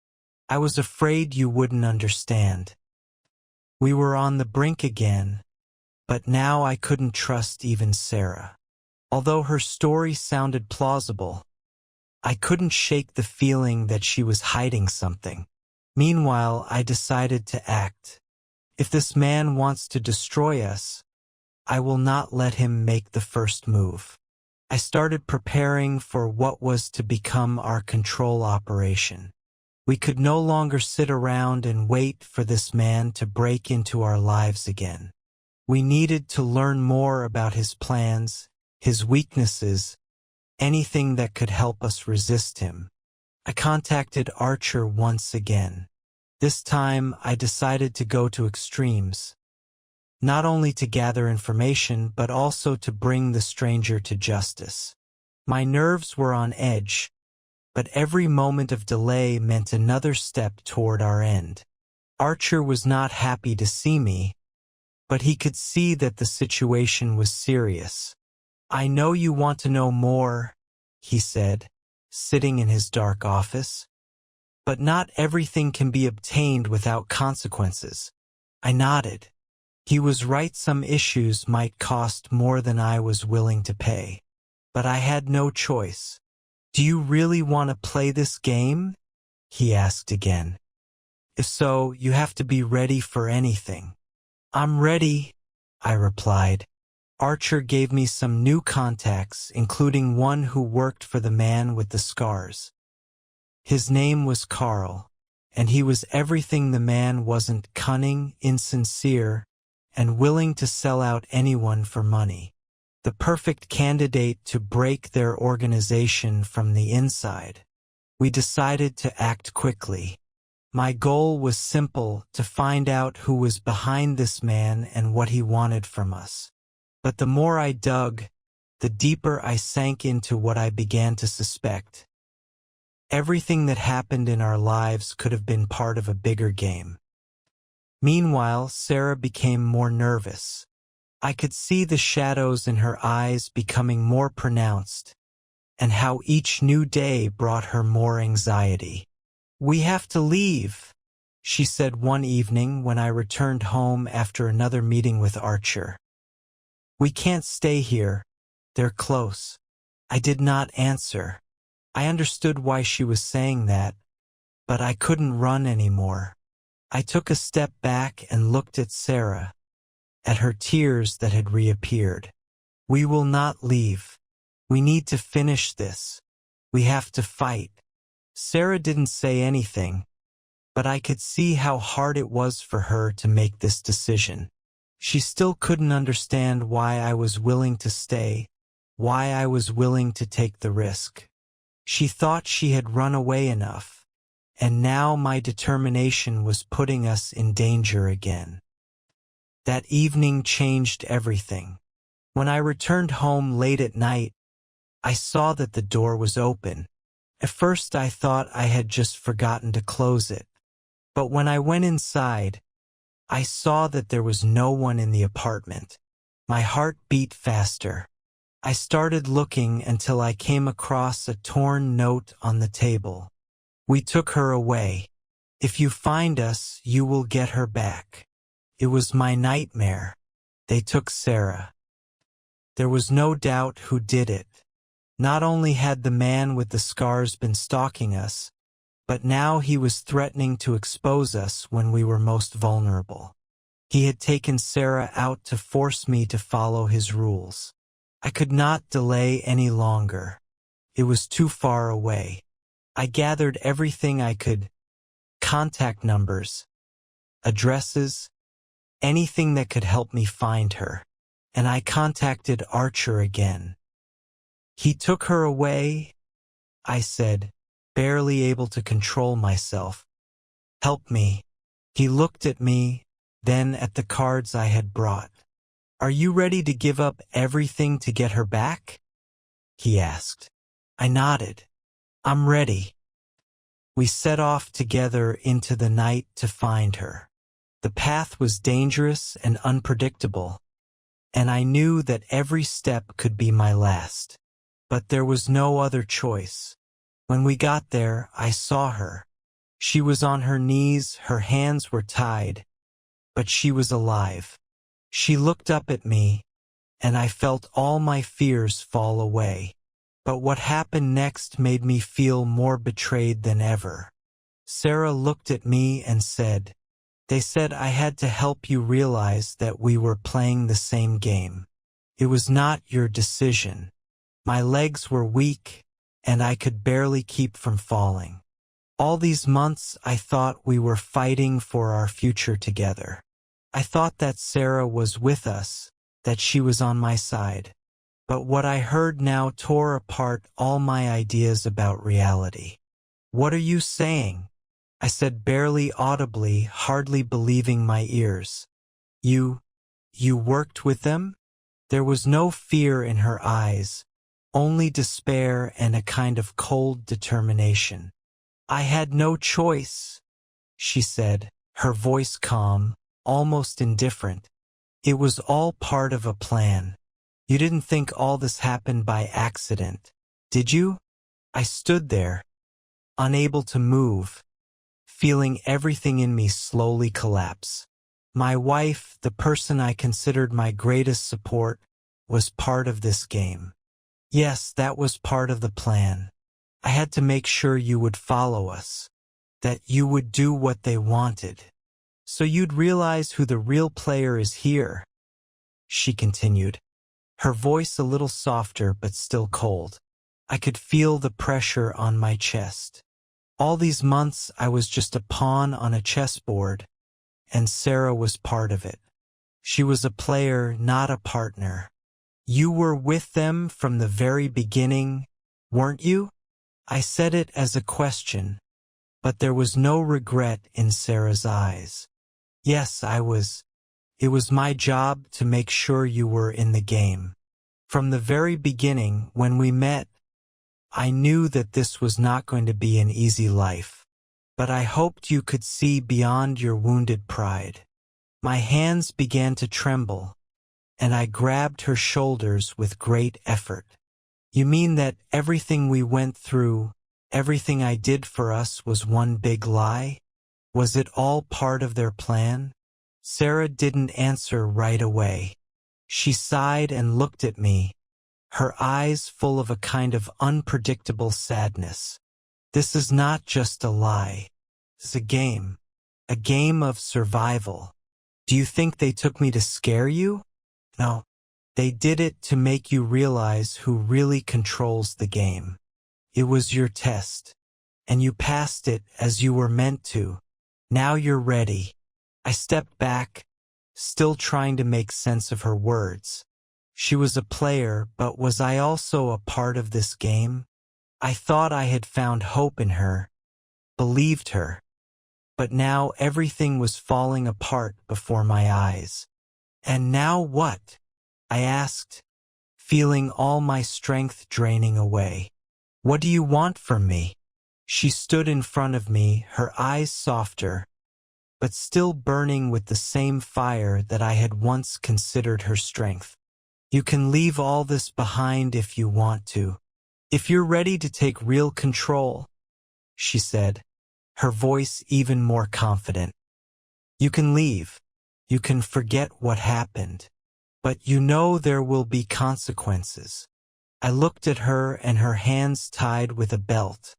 I was afraid you wouldn't understand." We were on the brink again, but now I couldn't trust even Sarah. Although her story sounded plausible, I couldn't shake the feeling that she was hiding something. Meanwhile, I decided to act. If this man wants to destroy us, I will not let him make the first move. I started preparing for what was to become our control operation. We could no longer sit around and wait for this man to break into our lives again. We needed to learn more about his plans, his weaknesses, anything that could help us resist him. I contacted Archer once again. This time I decided to go to extremes, not only to gather information but also to bring the stranger to justice. My nerves were on edge, but every moment of delay meant another step toward our end. Archer was not happy to see me, but he could see that the situation was serious. "I know you want to know more," he said, sitting in his dark office. "But not everything can be obtained without consequences." I nodded. He was right, some issues might cost more than I was willing to pay. But I had no choice. "Do you really want to play this game?" he asked again. "If so, you have to be ready for anything." "I'm ready," I replied. Archer gave me some new contacts, including one who worked for the man with the scars. His name was Carl, and he was everything the man wasn't: cunning, insincere, and willing to sell out anyone for money. The perfect candidate to break their organization from the inside. We decided to act quickly. My goal was simple: to find out who was behind this man and what he wanted from us. But the more I dug, the deeper I sank into what I began to suspect. Everything that happened in our lives could have been part of a bigger game. Meanwhile, Sarah became more nervous. I could see the shadows in her eyes becoming more pronounced, and how each new day brought her more anxiety. "We have to leave," she said one evening when I returned home after another meeting with Archer. "We can't stay here. They're close." I did not answer. I understood why she was saying that, but I couldn't run anymore. I took a step back and looked at Sarah, at her tears that had reappeared. "We will not leave. We need to finish this. We have to fight." Sarah didn't say anything, but I could see how hard it was for her to make this decision. She still couldn't understand why I was willing to stay, why I was willing to take the risk. She thought she had run away enough, and now my determination was putting us in danger again. That evening changed everything. When I returned home late at night, I saw that the door was open. At first I thought I had just forgotten to close it, but when I went inside, I saw that there was no one in the apartment. My heart beat faster. I started looking until I came across a torn note on the table. "We took her away. If you find us, you will get her back." It was my nightmare. They took Sarah. There was no doubt who did it. Not only had the man with the scars been stalking us, but now he was threatening to expose us when we were most vulnerable. He had taken Sarah out to force me to follow his rules. I could not delay any longer. It was too far away. I gathered everything I could: contact numbers, addresses, anything that could help me find her. And I contacted Archer again. "He took her away," I said, barely able to control myself. "Help me." He looked at me, then at the cards I had brought. "Are you ready to give up everything to get her back?" he asked. I nodded. "I'm ready." We set off together into the night to find her. The path was dangerous and unpredictable, and I knew that every step could be my last. But there was no other choice. When we got there, I saw her. She was on her knees, her hands were tied, but she was alive. She looked up at me, and I felt all my fears fall away. But what happened next made me feel more betrayed than ever. Sarah looked at me and said, "They said I had to help you realize that we were playing the same game. It was not your decision." My legs were weak, and I could barely keep from falling. All these months I thought we were fighting for our future together. I thought that Sarah was with us, that she was on my side. But what I heard now tore apart all my ideas about reality. "What are you saying?" I said barely audibly, hardly believing my ears. You worked with them?" There was no fear in her eyes, only despair and a kind of cold determination. "I had no choice," she said, her voice calm, almost indifferent. "It was all part of a plan. You didn't think all this happened by accident, did you?" I stood there, unable to move, feeling everything in me slowly collapse. My wife, the person I considered my greatest support, was part of this game. Yes, that was part of the plan. I had to make sure you would follow us, that you would do what they wanted. So you'd realize who the real player is here, she continued, her voice a little softer but still cold. I could feel the pressure on my chest. All these months I was just a pawn on a chessboard, and Sarah was part of it. She was a player, not a partner. "You were with them from the very beginning, weren't you?" I said it as a question, but there was no regret in Sarah's eyes. "Yes, I was. It was my job to make sure you were in the game. From the very beginning, when we met, I knew that this was not going to be an easy life, but I hoped you could see beyond your wounded pride." My hands began to tremble, and I grabbed her shoulders with great effort. "You mean that everything we went through, everything I did for us was one big lie? Was it all part of their plan?" Sarah didn't answer right away. She sighed and looked at me, her eyes full of a kind of unpredictable sadness. "This is not just a lie. It's a game of survival. Do you think they took me to scare you? No, they did it to make you realize who really controls the game. It was your test, and you passed it as you were meant to. Now you're ready." I stepped back, still trying to make sense of her words. She was a player, but was I also a part of this game? I thought I had found hope in her, believed her, but now everything was falling apart before my eyes. "And now what?" I asked, feeling all my strength draining away. "What do you want from me?" She stood in front of me, her eyes softer, but still burning with the same fire that I had once considered her strength. "You can leave all this behind if you want to. If you're ready to take real control," she said, her voice even more confident. "You can leave. You can forget what happened. But you know there will be consequences." I looked at her and her hands tied with a belt.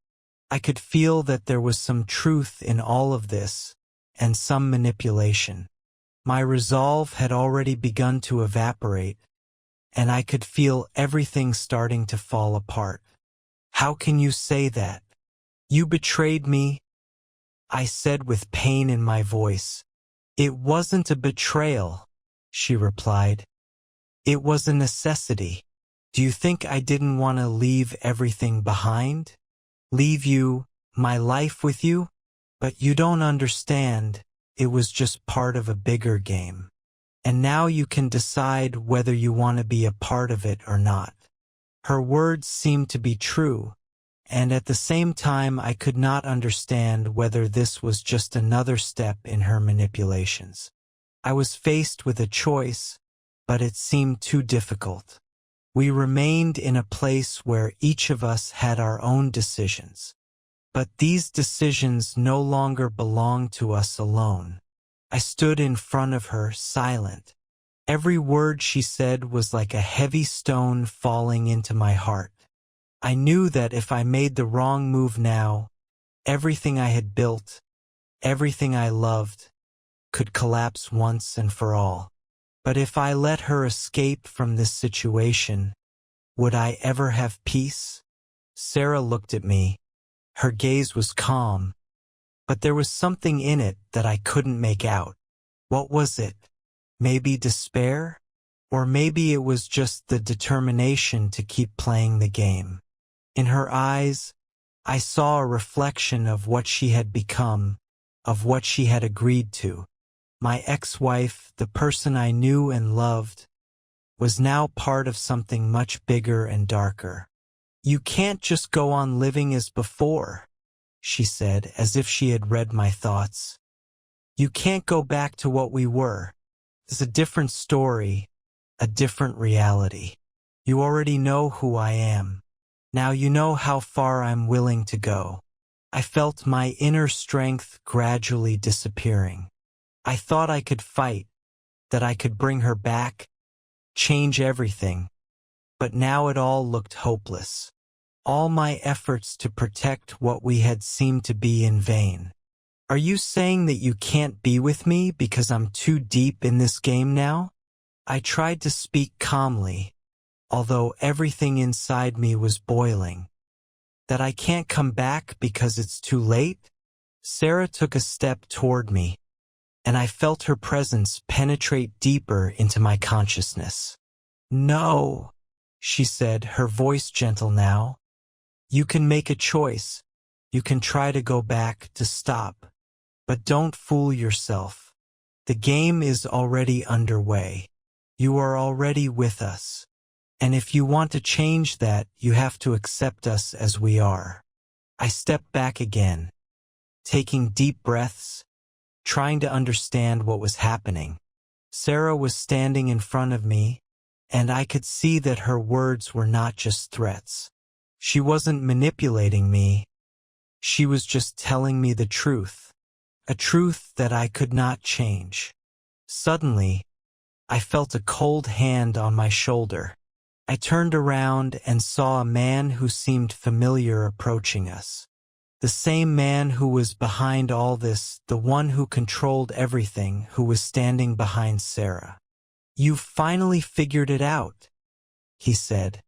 I could feel that there was some truth in all of this, and some manipulation. My resolve had already begun to evaporate, and I could feel everything starting to fall apart. "How can you say that? You betrayed me," I said with pain in my voice. "It wasn't a betrayal," she replied. "It was a necessity. Do you think I didn't want to leave everything behind? Leave you, my life with you? But you don't understand. It was just part of a bigger game. And now you can decide whether you want to be a part of it or not." Her words seemed to be true, and at the same time I could not understand whether this was just another step in her manipulations. I was faced with a choice, but it seemed too difficult. We remained in a place where each of us had our own decisions. But these decisions no longer belonged to us alone. I stood in front of her, silent. Every word she said was like a heavy stone falling into my heart. I knew that if I made the wrong move now, everything I had built, everything I loved, could collapse once and for all. But if I let her escape from this situation, would I ever have peace? Sarah looked at me. Her gaze was calm, but there was something in it that I couldn't make out. What was it? Maybe despair? Or maybe it was just the determination to keep playing the game. In her eyes, I saw a reflection of what she had become, of what she had agreed to. My ex-wife, the person I knew and loved, was now part of something much bigger and darker. "You can't just go on living as before," she said, as if she had read my thoughts. "You can't go back to what we were. It's a different story, a different reality. You already know who I am. Now you know how far I'm willing to go." I felt my inner strength gradually disappearing. I thought I could fight, that I could bring her back, change everything. But now it all looked hopeless. All my efforts to protect what we had seemed to be in vain. "Are you saying that you can't be with me because I'm too deep in this game now?" I tried to speak calmly, although everything inside me was boiling. "That I can't come back because it's too late?" Sarah took a step toward me, and I felt her presence penetrate deeper into my consciousness. "No," she said, her voice gentle now. "You can make a choice. You can try to go back, to stop. But don't fool yourself. The game is already underway. You are already with us. And if you want to change that, you have to accept us as we are." I stepped back again, taking deep breaths, trying to understand what was happening. Sarah was standing in front of me, and I could see that her words were not just threats. She wasn't manipulating me. She was just telling me the truth, a truth that I could not change. Suddenly, I felt a cold hand on my shoulder. I turned around and saw a man who seemed familiar approaching us. The same man who was behind all this, the one who controlled everything, who was standing behind Sarah. "You've finally figured it out," he said,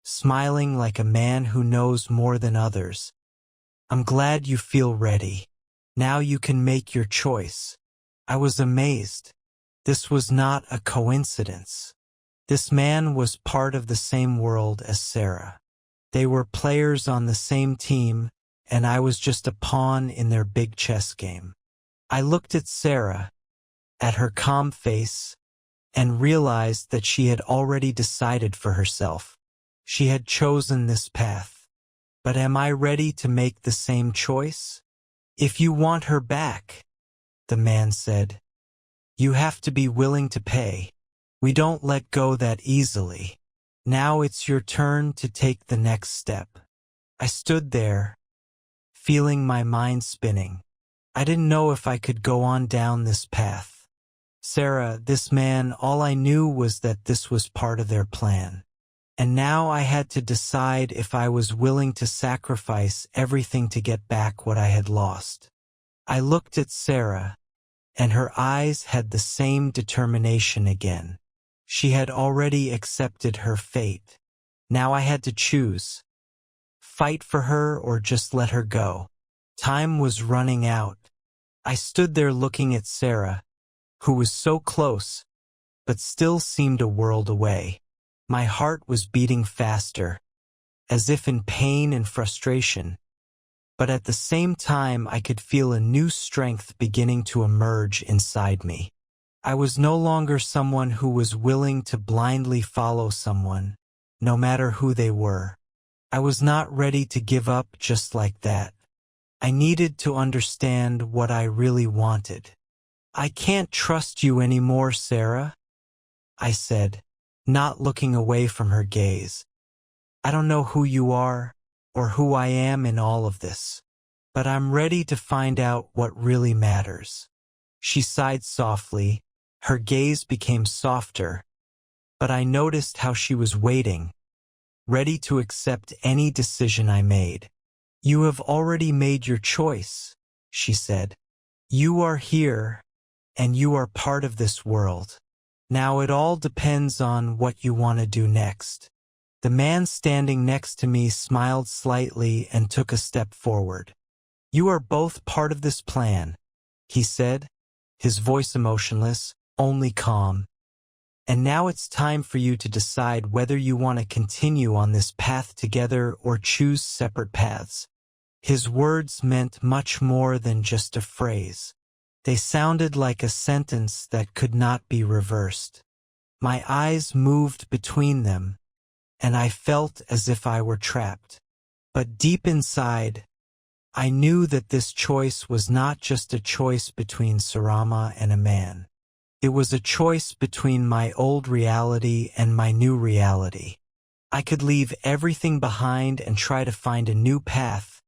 smiling like a man who knows more than others. "I'm glad you feel ready. Now you can make your choice." I was amazed. This was not a coincidence. This man was part of the same world as Sarah. They were players on the same team, and I was just a pawn in their big chess game. I looked at Sarah, at her calm face, and realized that she had already decided for herself. She had chosen this path. But am I ready to make the same choice? "If you want her back," the man said, "you have to be willing to pay. We don't let go that easily. Now it's your turn to take the next step." I stood there, feeling my mind spinning. I didn't know if I could go on down this path. Sarah, this man, all I knew was that this was part of their plan. And now I had to decide if I was willing to sacrifice everything to get back what I had lost. I looked at Sarah, and her eyes had the same determination again. She had already accepted her fate. Now I had to choose. Fight for her or just let her go. Time was running out. I stood there looking at Sarah, who was so close, but still seemed a world away. My heart was beating faster, as if in pain and frustration, but at the same time I could feel a new strength beginning to emerge inside me. I was no longer someone who was willing to blindly follow someone, no matter who they were. I was not ready to give up just like that. I needed to understand what I really wanted. "I can't trust you anymore, Sarah," I said, not looking away from her gaze. "I don't know who you are, or who I am in all of this, but I'm ready to find out what really matters." She sighed softly. Her gaze became softer, but I noticed how she was waiting, ready to accept any decision I made. "You have already made your choice," she said. "You are here, and you are part of this world. Now it all depends on what you want to do next." The man standing next to me smiled slightly and took a step forward. "You are both part of this plan," he said, his voice emotionless, only calm. "And now it's time for you to decide whether you want to continue on this path together or choose separate paths." His words meant much more than just a phrase. They sounded like a sentence that could not be reversed. My eyes moved between them, and I felt as if I were trapped. But deep inside, I knew that this choice was not just a choice between Sarama and a man. It was a choice between my old reality and my new reality. I could leave everything behind and try to find a new path,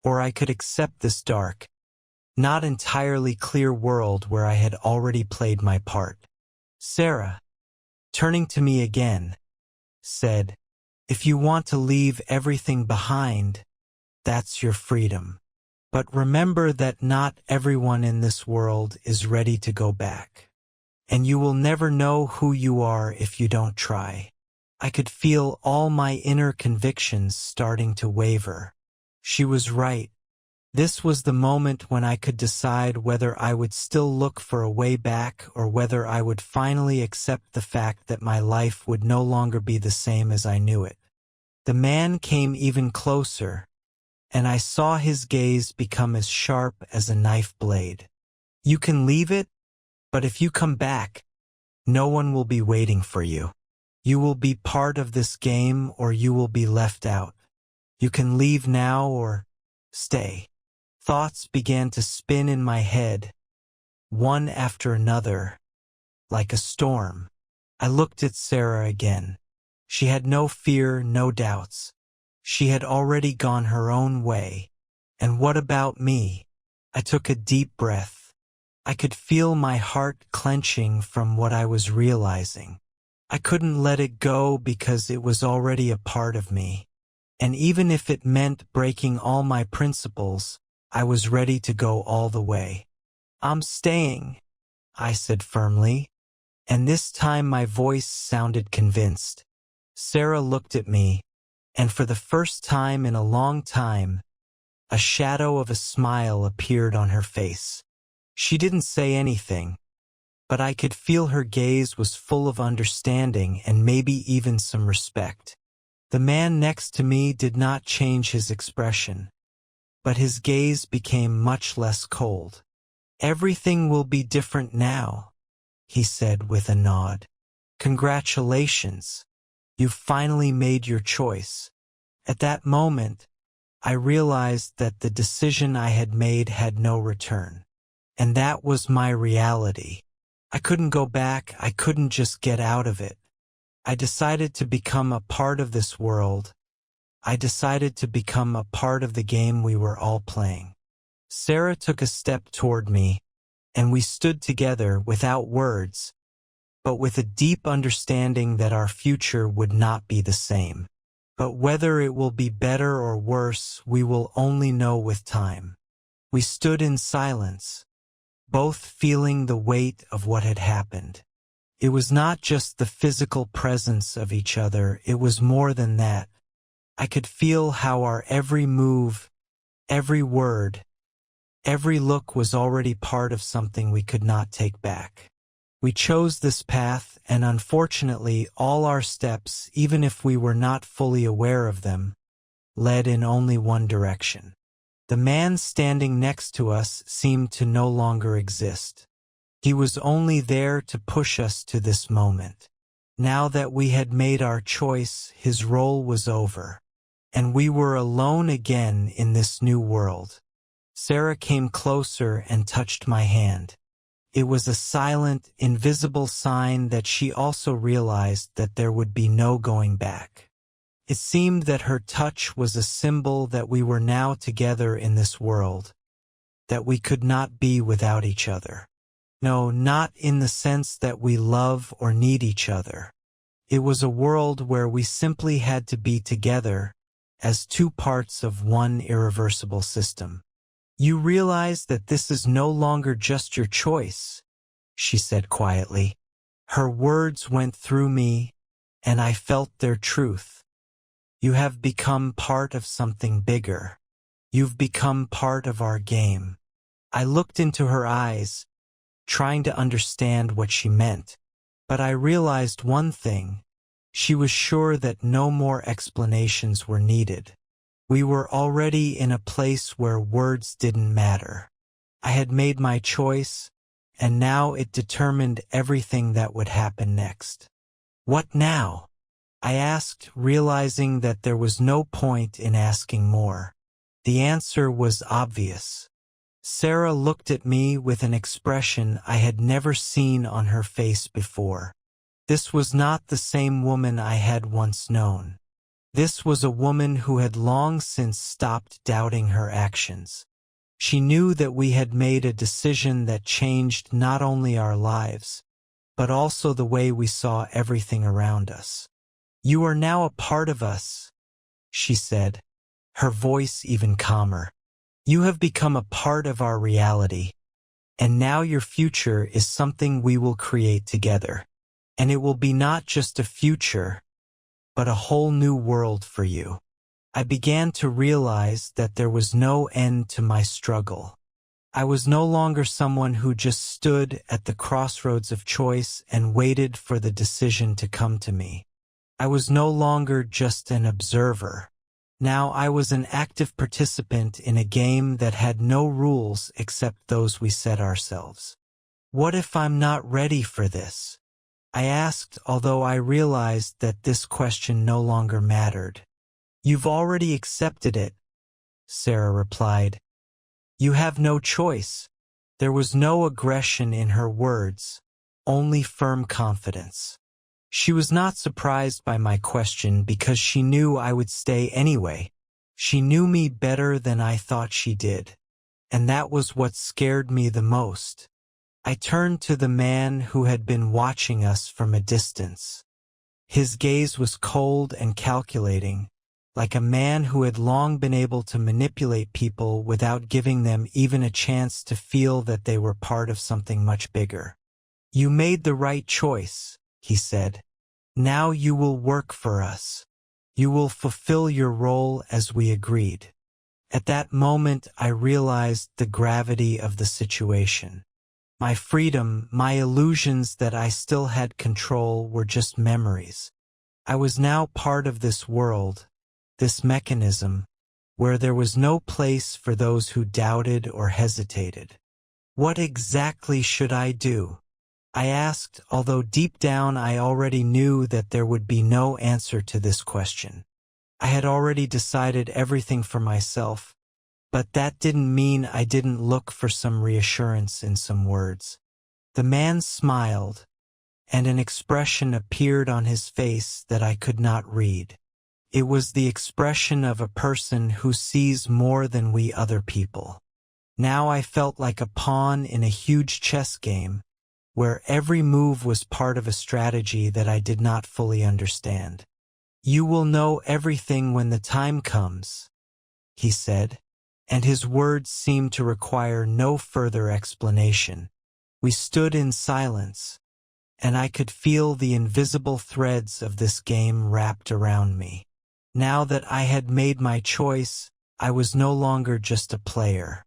or I could accept this dark, not entirely clear world where I had already played my part. Sarah, turning to me again, said, "If you want to leave everything behind, that's your freedom. But remember that not everyone in this world is ready to go back. And you will never know who you are if you don't try." I could feel all my inner convictions starting to waver. She was right. This was the moment when I could decide whether I would still look for a way back or whether I would finally accept the fact that my life would no longer be the same as I knew it. The man came even closer, and I saw his gaze become as sharp as a knife blade. "You can leave it, but if you come back, no one will be waiting for you. You will be part of this game or you will be left out. You can leave now or stay." Thoughts began to spin in my head, one after another, like a storm. I looked at Sarah again. She had no fear, no doubts. She had already gone her own way. And what about me? I took a deep breath. I could feel my heart clenching from what I was realizing. I couldn't let it go because it was already a part of me. And even if it meant breaking all my principles, I was ready to go all the way. "I'm staying," I said firmly, and this time my voice sounded convinced. Sarah looked at me, and for the first time in a long time, a shadow of a smile appeared on her face. She didn't say anything, but I could feel her gaze was full of understanding and maybe even some respect. The man next to me did not change his expression, but his gaze became much less cold. "Everything will be different now," he said with a nod. "Congratulations. You finally made your choice." At that moment, I realized that the decision I had made had no return. And that was my reality. I couldn't go back, I couldn't just get out of it. I decided to become a part of this world. I decided to become a part of the game we were all playing. Sarah took a step toward me, and we stood together without words, but with a deep understanding that our future would not be the same. But whether it will be better or worse, we will only know with time. We stood in silence, both feeling the weight of what had happened. It was not just the physical presence of each other, it was more than that. I could feel how our every move, every word, every look was already part of something we could not take back. We chose this path, and unfortunately all our steps, even if we were not fully aware of them, led in only one direction. The man standing next to us seemed to no longer exist. He was only there to push us to this moment. Now that we had made our choice, his role was over, and we were alone again in this new world. Sarah came closer and touched my hand. It was a silent, invisible sign that she also realized that there would be no going back. It seemed that her touch was a symbol that we were now together in this world, that we could not be without each other. No, not in the sense that we love or need each other. It was a world where we simply had to be together as two parts of one irreversible system. "You realize that this is no longer just your choice," she said quietly. Her words went through me, and I felt their truth. "You have become part of something bigger. You've become part of our game." I looked into her eyes, trying to understand what she meant, but I realized one thing. She was sure that no more explanations were needed. We were already in a place where words didn't matter. I had made my choice, and now it determined everything that would happen next. What now? I asked, realizing that there was no point in asking more. The answer was obvious. Sarah looked at me with an expression I had never seen on her face before. This was not the same woman I had once known. This was a woman who had long since stopped doubting her actions. She knew that we had made a decision that changed not only our lives, but also the way we saw everything around us. "You are now a part of us," she said, her voice even calmer. "You have become a part of our reality, and now your future is something we will create together. And it will be not just a future, but a whole new world for you." I began to realize that there was no end to my struggle. I was no longer someone who just stood at the crossroads of choice and waited for the decision to come to me. I was no longer just an observer. Now I was an active participant in a game that had no rules except those we set ourselves. "What if I'm not ready for this?" I asked, although I realized that this question no longer mattered. "You've already accepted it," Sarah replied. "You have no choice." There was no aggression in her words, only firm confidence. She was not surprised by my question because she knew I would stay anyway. She knew me better than I thought she did, and that was what scared me the most. I turned to the man who had been watching us from a distance. His gaze was cold and calculating, like a man who had long been able to manipulate people without giving them even a chance to feel that they were part of something much bigger. "You made the right choice," he said. "Now you will work for us. You will fulfill your role as we agreed." At that moment, I realized the gravity of the situation. My freedom, my illusions that I still had control were just memories. I was now part of this world, this mechanism, where there was no place for those who doubted or hesitated. "What exactly should I do?" I asked, although deep down I already knew that there would be no answer to this question. I had already decided everything for myself, but that didn't mean I didn't look for some reassurance in some words. The man smiled, and an expression appeared on his face that I could not read. It was the expression of a person who sees more than we other people. Now I felt like a pawn in a huge chess game, where every move was part of a strategy that I did not fully understand. "You will know everything when the time comes," he said, and his words seemed to require no further explanation. We stood in silence, and I could feel the invisible threads of this game wrapped around me. Now that I had made my choice, I was no longer just a player.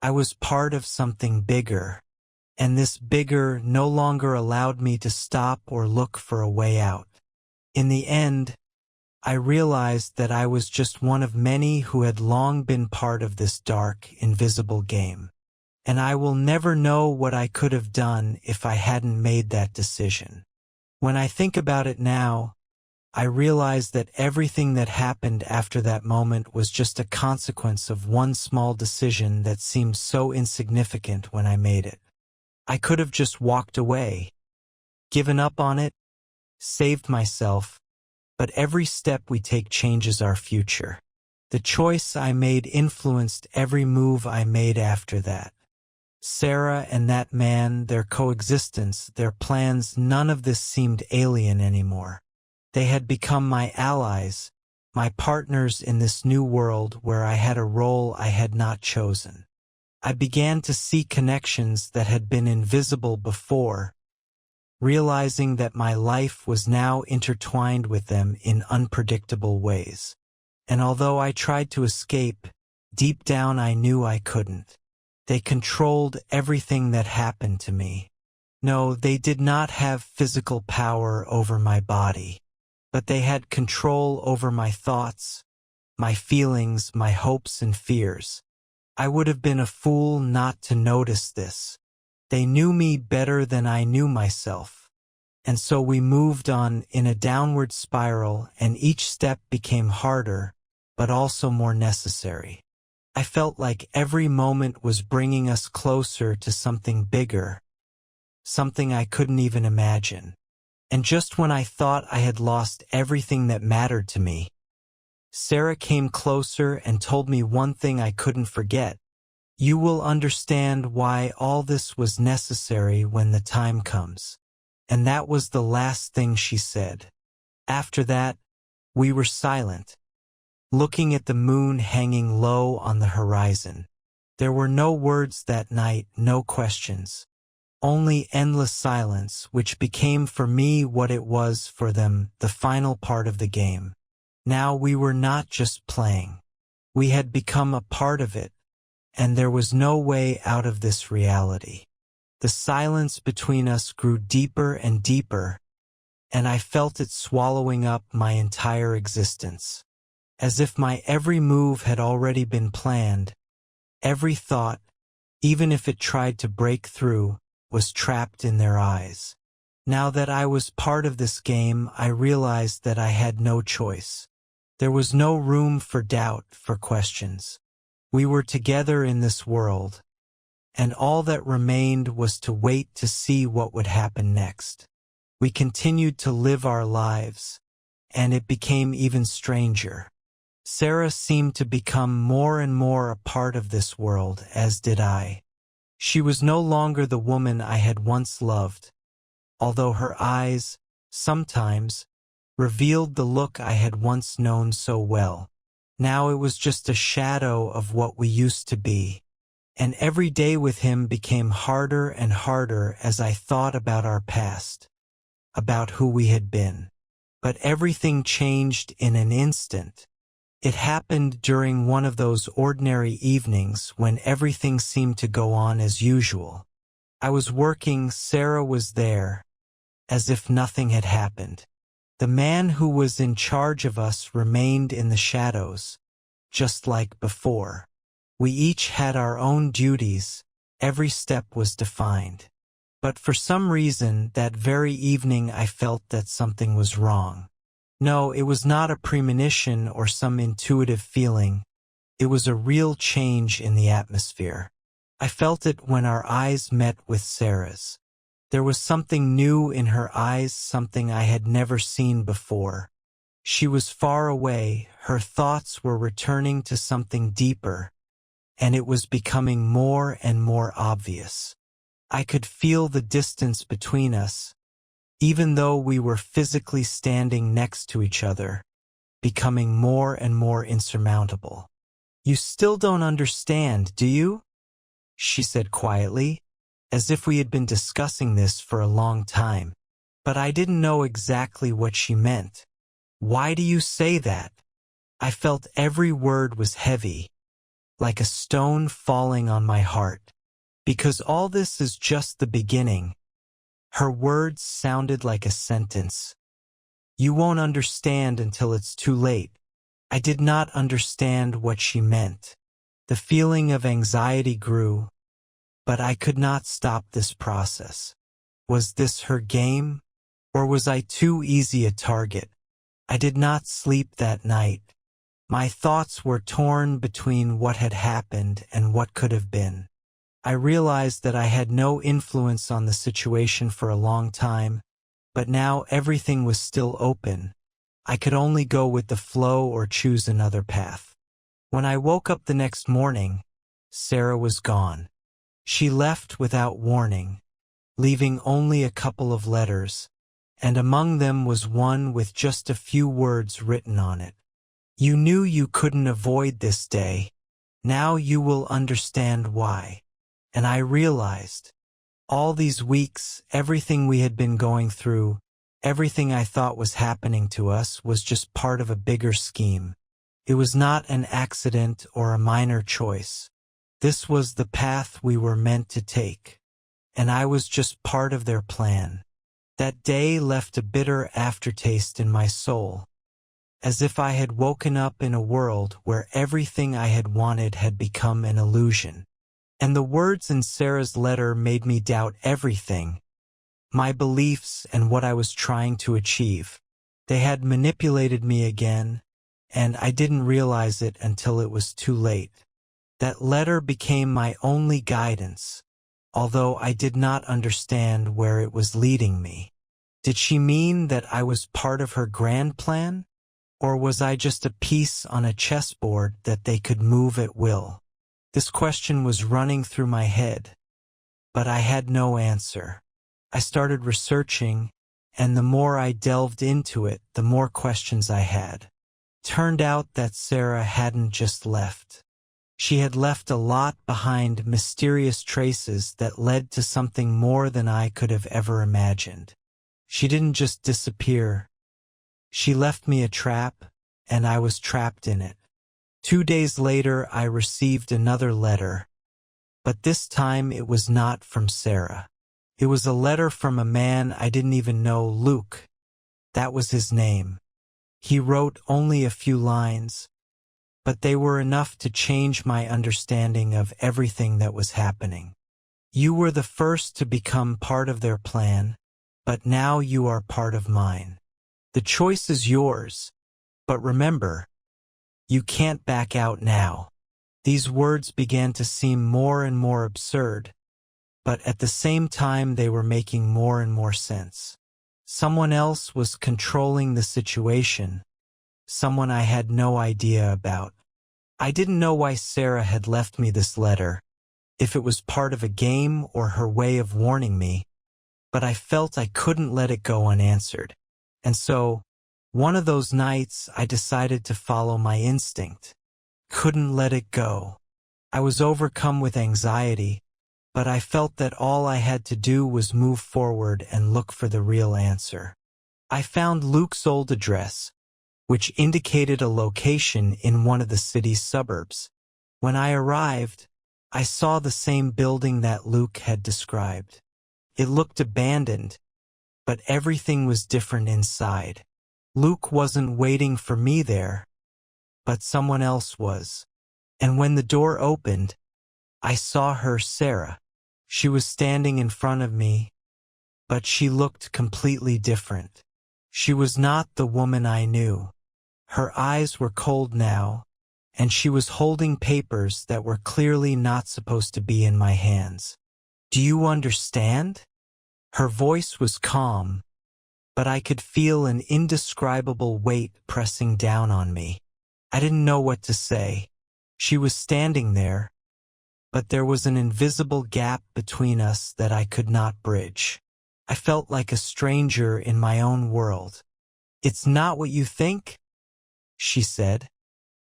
I was part of something bigger, and this bigger no longer allowed me to stop or look for a way out. In the end, I realized that I was just one of many who had long been part of this dark, invisible game. And I will never know what I could have done if I hadn't made that decision. When I think about it now, I realize that everything that happened after that moment was just a consequence of one small decision that seemed so insignificant when I made it. I could have just walked away, given up on it, saved myself, but every step we take changes our future. The choice I made influenced every move I made after that. Sarah and that man, their coexistence, their plans, none of this seemed alien anymore. They had become my allies, my partners in this new world where I had a role I had not chosen. I began to see connections that had been invisible before, realizing that my life was now intertwined with them in unpredictable ways. And although I tried to escape, deep down I knew I couldn't. They controlled everything that happened to me. No, they did not have physical power over my body, but they had control over my thoughts, my feelings, my hopes and fears. I would have been a fool not to notice this. They knew me better than I knew myself. And so we moved on in a downward spiral, and each step became harder, but also more necessary. I felt like every moment was bringing us closer to something bigger, something I couldn't even imagine. And just when I thought I had lost everything that mattered to me, Sarah came closer and told me one thing I couldn't forget. You will understand why all this was necessary when the time comes. And that was the last thing she said. After that, we were silent, looking at the moon hanging low on the horizon. There were no words that night, no questions. Only endless silence, which became for me what it was for them, the final part of the game. Now we were not just playing. We had become a part of it, and there was no way out of this reality. The silence between us grew deeper and deeper, and I felt it swallowing up my entire existence. As if my every move had already been planned, every thought, even if it tried to break through, was trapped in their eyes. Now that I was part of this game, I realized that I had no choice. There was no room for doubt, for questions. We were together in this world, and all that remained was to wait to see what would happen next. We continued to live our lives, and it became even stranger. Sarah seemed to become more and more a part of this world, as did I. She was no longer the woman I had once loved, although her eyes, sometimes, revealed the look I had once known so well. Now it was just a shadow of what we used to be, and every day with him became harder and harder as I thought about our past, about who we had been. But everything changed in an instant. It happened during one of those ordinary evenings when everything seemed to go on as usual. I was working, Sarah was there, as if nothing had happened. The man who was in charge of us remained in the shadows, just like before. We each had our own duties, every step was defined. But for some reason, that very evening I felt that something was wrong. No, it was not a premonition or some intuitive feeling. It was a real change in the atmosphere. I felt it when our eyes met with Sarah's. There was something new in her eyes, something I had never seen before. She was far away, her thoughts were returning to something deeper, and it was becoming more and more obvious. I could feel the distance between us, even though we were physically standing next to each other, becoming more and more insurmountable. "You still don't understand, do you?" she said quietly, as if we had been discussing this for a long time. But I didn't know exactly what she meant. "Why do you say that?" I felt every word was heavy, like a stone falling on my heart. "Because all this is just the beginning." Her words sounded like a sentence. "You won't understand until it's too late." I did not understand what she meant. The feeling of anxiety grew, but I could not stop this process. Was this her game, or was I too easy a target? I did not sleep that night. My thoughts were torn between what had happened and what could have been. I realized that I had no influence on the situation for a long time, but now everything was still open. I could only go with the flow or choose another path. When I woke up the next morning, Sarah was gone. She left without warning, leaving only a couple of letters, and among them was one with just a few words written on it. "You knew you couldn't avoid this day. Now you will understand why." And I realized, all these weeks, everything we had been going through, everything I thought was happening to us was just part of a bigger scheme. It was not an accident or a minor choice. This was the path we were meant to take, and I was just part of their plan. That day left a bitter aftertaste in my soul, as if I had woken up in a world where everything I had wanted had become an illusion. And the words in Sarah's letter made me doubt everything, my beliefs and what I was trying to achieve. They had manipulated me again, and I didn't realize it until it was too late. That letter became my only guidance, although I did not understand where it was leading me. Did she mean that I was part of her grand plan? Or was I just a piece on a chessboard that they could move at will? This question was running through my head, but I had no answer. I started researching, and the more I delved into it, the more questions I had. Turned out that Sarah hadn't just left. She had left a lot behind, mysterious traces that led to something more than I could have ever imagined. She didn't just disappear. She left me a trap, and I was trapped in it. 2 days later, I received another letter, but this time it was not from Sarah. It was a letter from a man I didn't even know, Luke. That was his name. He wrote only a few lines, but they were enough to change my understanding of everything that was happening. You were the first to become part of their plan, but now you are part of mine. The choice is yours, but remember, you can't back out now. These words began to seem more and more absurd, but at the same time they were making more and more sense. Someone else was controlling the situation, someone I had no idea about. I didn't know why Sarah had left me this letter, if it was part of a game or her way of warning me, but I felt I couldn't let it go unanswered. And so, one of those nights, I decided to follow my instinct. Couldn't let it go. I was overcome with anxiety, but I felt that all I had to do was move forward and look for the real answer. I found Luke's old address, which indicated a location in one of the city's suburbs. When I arrived, I saw the same building that Luke had described. It looked abandoned, but everything was different inside. Luke wasn't waiting for me there, but someone else was. And when the door opened, I saw her, Sarah. She was standing in front of me, but she looked completely different. She was not the woman I knew. Her eyes were cold now, and she was holding papers that were clearly not supposed to be in my hands. Do you understand? Her voice was calm, but I could feel an indescribable weight pressing down on me. I didn't know what to say. She was standing there, but there was an invisible gap between us that I could not bridge. I felt like a stranger in my own world. "It's not what you think," she said,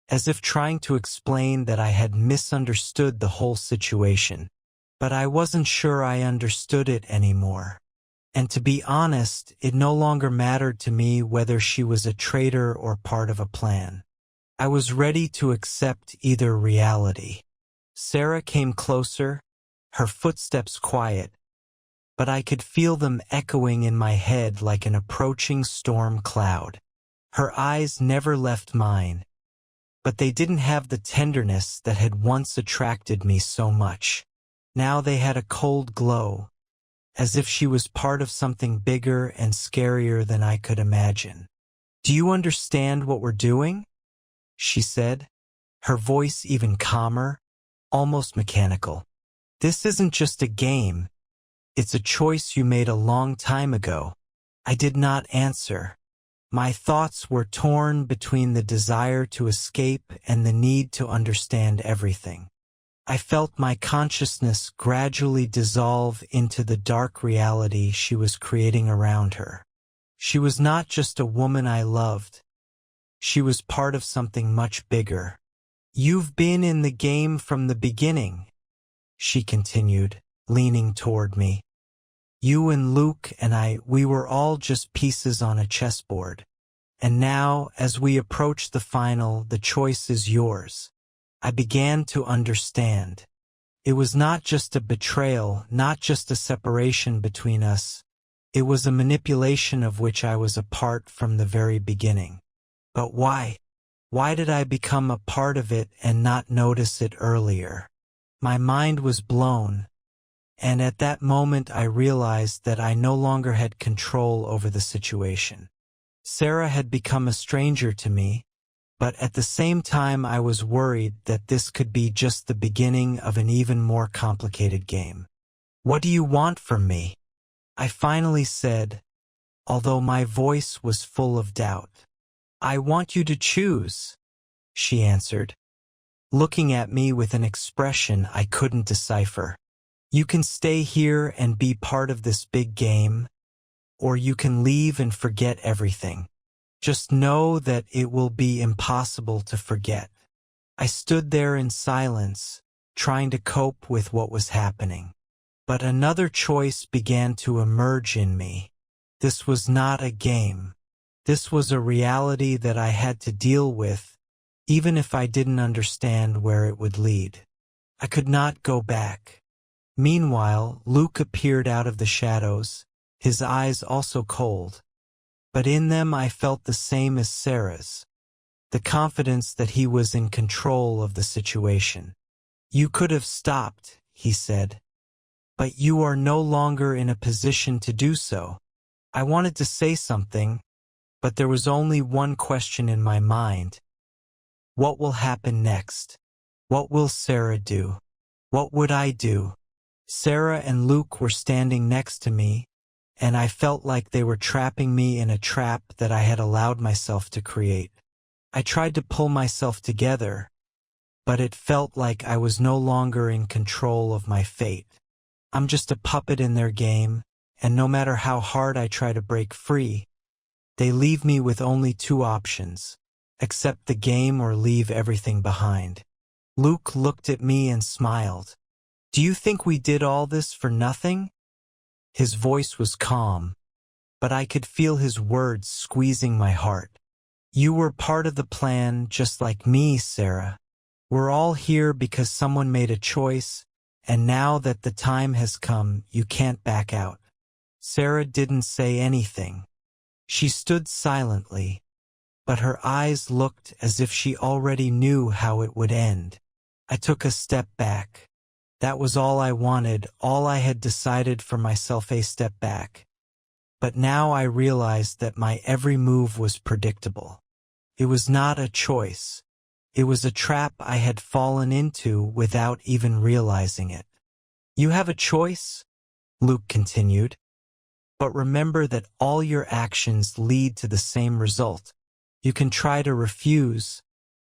as if trying to explain that I had misunderstood the whole situation. But I wasn't sure I understood it anymore. And to be honest, it no longer mattered to me whether she was a traitor or part of a plan. I was ready to accept either reality. Sarah came closer, her footsteps quiet, but I could feel them echoing in my head like an approaching storm cloud. Her eyes never left mine, but they didn't have the tenderness that had once attracted me so much. Now they had a cold glow, as if she was part of something bigger and scarier than I could imagine. "Do you understand what we're doing?" she said, her voice even calmer, almost mechanical. "This isn't just a game. It's a choice you made a long time ago." I did not answer. My thoughts were torn between the desire to escape and the need to understand everything. I felt my consciousness gradually dissolve into the dark reality she was creating around her. She was not just a woman I loved. She was part of something much bigger. "You've been in the game from the beginning," she continued, leaning toward me. "You and Luke and we were all just pieces on a chessboard. And now, as we approach the final, the choice is yours." I began to understand. It was not just a betrayal, not just a separation between us. It was a manipulation of which I was a part from the very beginning. But why? Why did I become a part of it and not notice it earlier? My mind was blown, and at that moment I realized that I no longer had control over the situation. Sarah had become a stranger to me, but at the same time I was worried that this could be just the beginning of an even more complicated game. "What do you want from me?" I finally said, although my voice was full of doubt. "I want you to choose," she answered, looking at me with an expression I couldn't decipher. "You can stay here and be part of this big game, or you can leave and forget everything. Just know that it will be impossible to forget." I stood there in silence, trying to cope with what was happening. But another choice began to emerge in me. This was not a game. This was a reality that I had to deal with, even if I didn't understand where it would lead. I could not go back. Meanwhile, Luke appeared out of the shadows, his eyes also cold. But in them I felt the same as Sarah's, the confidence that he was in control of the situation. "You could have stopped," he said, "but you are no longer in a position to do so." I wanted to say something, but there was only one question in my mind. What will happen next? What will Sarah do? What would I do? Sarah and Luke were standing next to me, and I felt like they were trapping me in a trap that I had allowed myself to create. I tried to pull myself together, but it felt like I was no longer in control of my fate. I'm just a puppet in their game, and no matter how hard I try to break free, they leave me with only two options: accept the game or leave everything behind. Luke looked at me and smiled. "Do you think we did all this for nothing?" His voice was calm, but I could feel his words squeezing my heart. "You were part of the plan just like me, Sarah. We're all here because someone made a choice, and now that the time has come, you can't back out." Sarah didn't say anything. She stood silently, but her eyes looked as if she already knew how it would end. I took a step back. That was all I wanted, all I had decided for myself, a step back. But now I realized that my every move was predictable. It was not a choice. It was a trap I had fallen into without even realizing it. "You have a choice," Luke continued, "but remember that all your actions lead to the same result. You can try to refuse,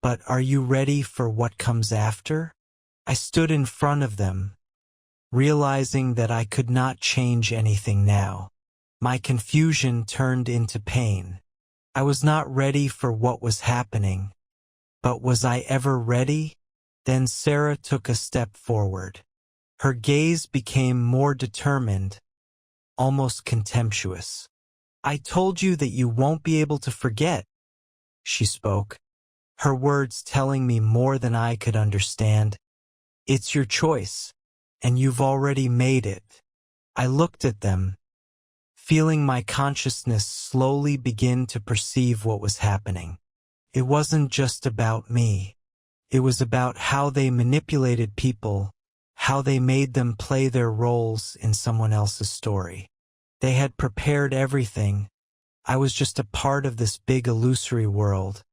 but are you ready for what comes after?" I stood in front of them, realizing that I could not change anything now. My confusion turned into pain. I was not ready for what was happening, but was I ever ready? Then Sarah took a step forward. Her gaze became more determined, almost contemptuous. "I told you that you won't be able to forget," she spoke, her words telling me more than I could understand. "It's your choice, and you've already made it." I looked at them, feeling my consciousness slowly begin to perceive what was happening. It wasn't just about me. It was about how they manipulated people, how they made them play their roles in someone else's story. They had prepared everything. I was just a part of this big illusory world.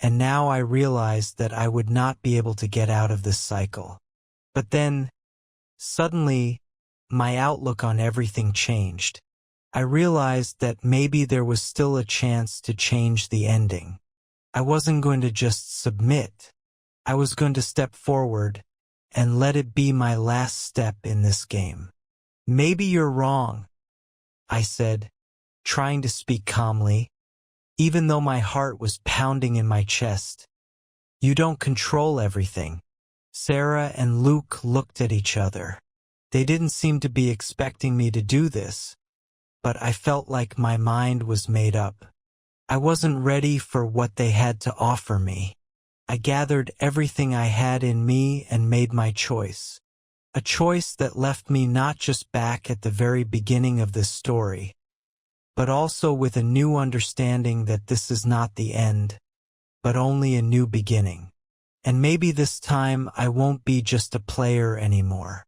And now I realized that I would not be able to get out of this cycle. But then, suddenly, my outlook on everything changed. I realized that maybe there was still a chance to change the ending. I wasn't going to just submit. I was going to step forward and let it be my last step in this game. "Maybe you're wrong," I said, trying to speak calmly, even though my heart was pounding in my chest. "You don't control everything." Sarah and Luke looked at each other. They didn't seem to be expecting me to do this, but I felt like my mind was made up. I wasn't ready for what they had to offer me. I gathered everything I had in me and made my choice. A choice that left me not just back at the very beginning of this story, but also with a new understanding that this is not the end, but only a new beginning. And maybe this time I won't be just a player anymore.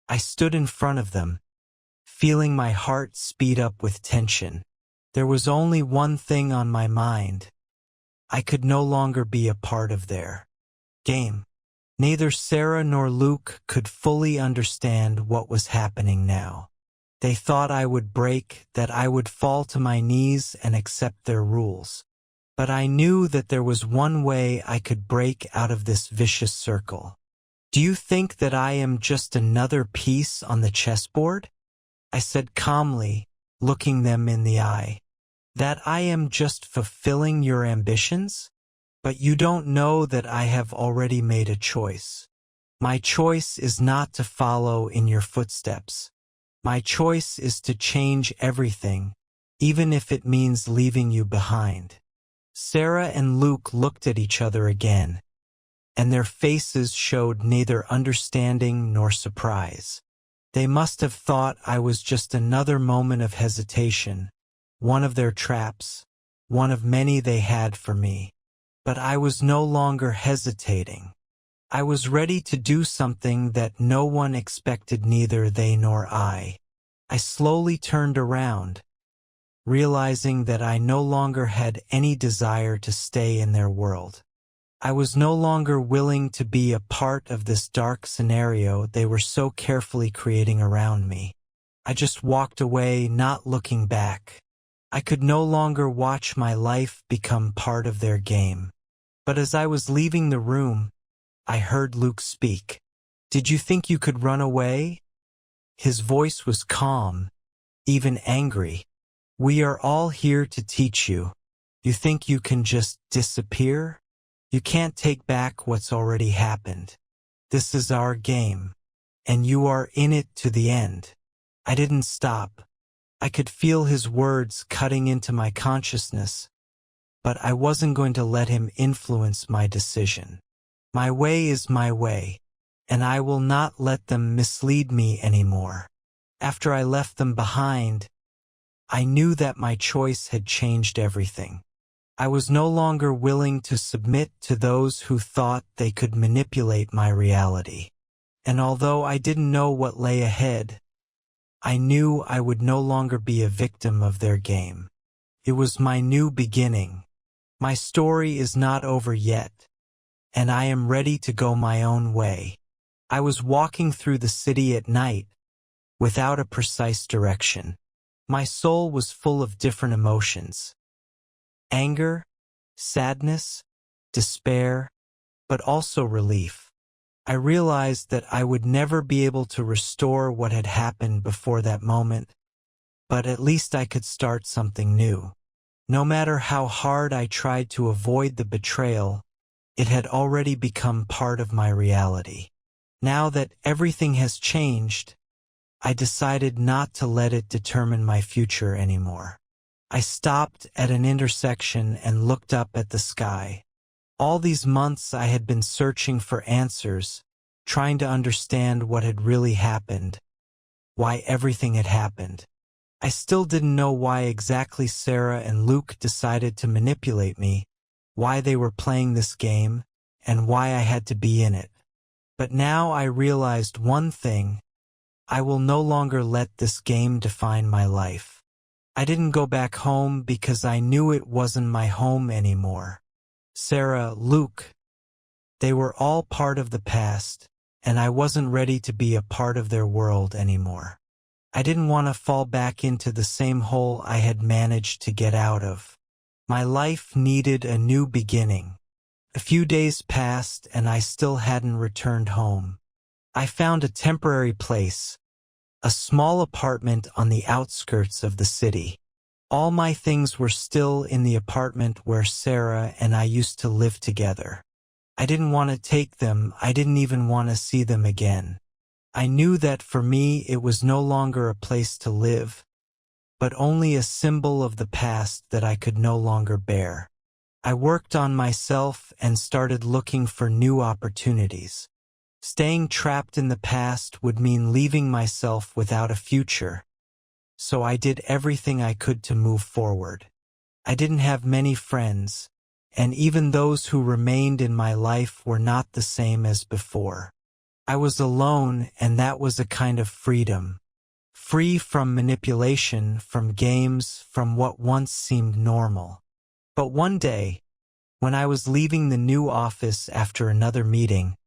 I stood in front of them, feeling my heart speed up with tension. There was only one thing on my mind. I could no longer be a part of their game. Neither Sarah nor Luke could fully understand what was happening now. They thought I would break, that I would fall to my knees and accept their rules. But I knew that there was one way I could break out of this vicious circle. "Do you think that I am just another piece on the chessboard?" I said calmly, looking them in the eye. "That I am just fulfilling your ambitions? But you don't know that I have already made a choice. My choice is not to follow in your footsteps. My choice is to change everything, even if it means leaving you behind." Sarah and Luke looked at each other again, and their faces showed neither understanding nor surprise. They must have thought I was just another moment of hesitation, one of their traps, one of many they had for me. But I was no longer hesitating. I was ready to do something that no one expected, neither they nor I. I slowly turned around, realizing that I no longer had any desire to stay in their world. I was no longer willing to be a part of this dark scenario they were so carefully creating around me. I just walked away, not looking back. I could no longer watch my life become part of their game. But as I was leaving the room, I heard Luke speak. "Did you think you could run away?" His voice was calm, even angry. "We are all here to teach you. You think you can just disappear? You can't take back what's already happened. This is our game, and you are in it to the end." I didn't stop. I could feel his words cutting into my consciousness, but I wasn't going to let him influence my decision. My way is my way, and I will not let them mislead me anymore. After I left them behind, I knew that my choice had changed everything. I was no longer willing to submit to those who thought they could manipulate my reality. And although I didn't know what lay ahead, I knew I would no longer be a victim of their game. It was my new beginning. My story is not over yet, and I am ready to go my own way. I was walking through the city at night, without a precise direction. My soul was full of different emotions. Anger, sadness, despair, but also relief. I realized that I would never be able to restore what had happened before that moment, but at least I could start something new. No matter how hard I tried to avoid the betrayal, it had already become part of my reality. Now that everything has changed, I decided not to let it determine my future anymore. I stopped at an intersection and looked up at the sky. All these months I had been searching for answers, trying to understand what had really happened, why everything had happened. I still didn't know why exactly Sarah and Luke decided to manipulate me, why they were playing this game, and why I had to be in it. But now I realized one thing: I will no longer let this game define my life. I didn't go back home because I knew it wasn't my home anymore. Sarah, Luke, they were all part of the past, and I wasn't ready to be a part of their world anymore. I didn't want to fall back into the same hole I had managed to get out of. My life needed a new beginning. A few days passed and I still hadn't returned home. I found a temporary place, a small apartment on the outskirts of the city. All my things were still in the apartment where Sarah and I used to live together. I didn't want to take them, I didn't even want to see them again. I knew that for me it was no longer a place to live, but only a symbol of the past that I could no longer bear. I worked on myself and started looking for new opportunities. Staying trapped in the past would mean leaving myself without a future, so I did everything I could to move forward. I didn't have many friends, and even those who remained in my life were not the same as before. I was alone, and that was a kind of freedom. Free from manipulation, from games, from what once seemed normal. But one day, when I was leaving the new office after another meeting,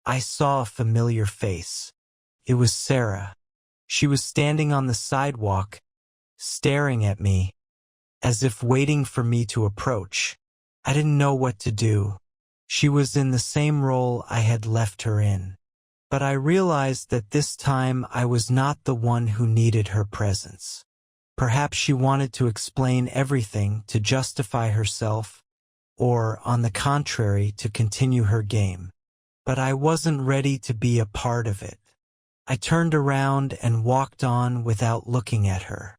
I saw a familiar face. It was Sarah. She was standing on the sidewalk, staring at me, as if waiting for me to approach. I didn't know what to do. She was in the same role I had left her in. But I realized that this time I was not the one who needed her presence. Perhaps she wanted to explain everything, to justify herself, or, on the contrary, to continue her game. But I wasn't ready to be a part of it. I turned around and walked on without looking at her.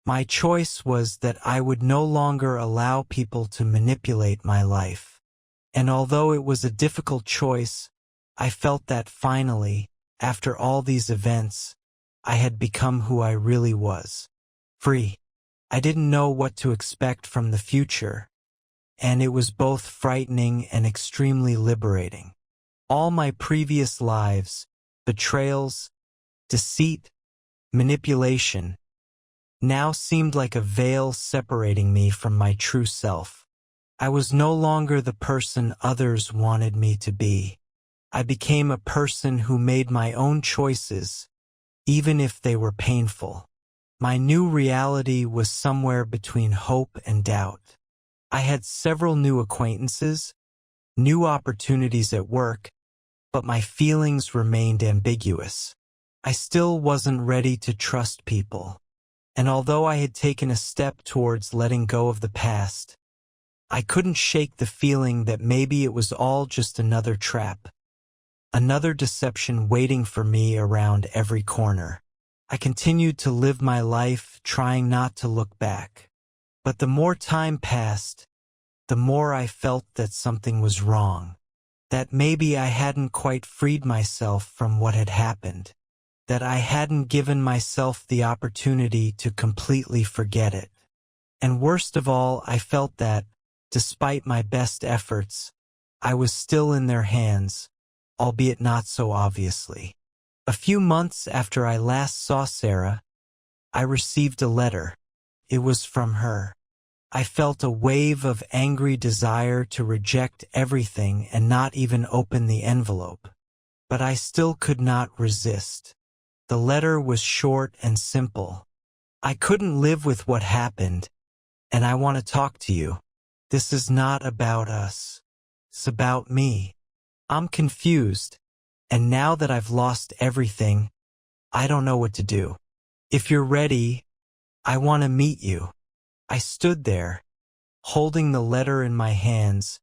My choice was that I would no longer allow people to manipulate my life. And although it was a difficult choice, I felt that finally, after all these events, I had become who I really was. Free. I didn't know what to expect from the future, and it was both frightening and extremely liberating. All my previous lives, betrayals, deceit, manipulation, now seemed like a veil separating me from my true self. I was no longer the person others wanted me to be. I became a person who made my own choices, even if they were painful. My new reality was somewhere between hope and doubt. I had several new acquaintances, new opportunities at work, but my feelings remained ambiguous. I still wasn't ready to trust people. And although I had taken a step towards letting go of the past, I couldn't shake the feeling that maybe it was all just another trap. Another deception waiting for me around every corner. I continued to live my life, trying not to look back. But the more time passed, the more I felt that something was wrong. That maybe I hadn't quite freed myself from what had happened. That I hadn't given myself the opportunity to completely forget it. And worst of all, I felt that, despite my best efforts, I was still in their hands, albeit not so obviously. A few months after I last saw Sarah, I received a letter. It was from her. I felt a wave of angry desire to reject everything and not even open the envelope. But I still could not resist. The letter was short and simple. I couldn't live with what happened, and I want to talk to you. This is not about us. It's about me. I'm confused, and now that I've lost everything, I don't know what to do. If you're ready, I want to meet you. I stood there, holding the letter in my hands,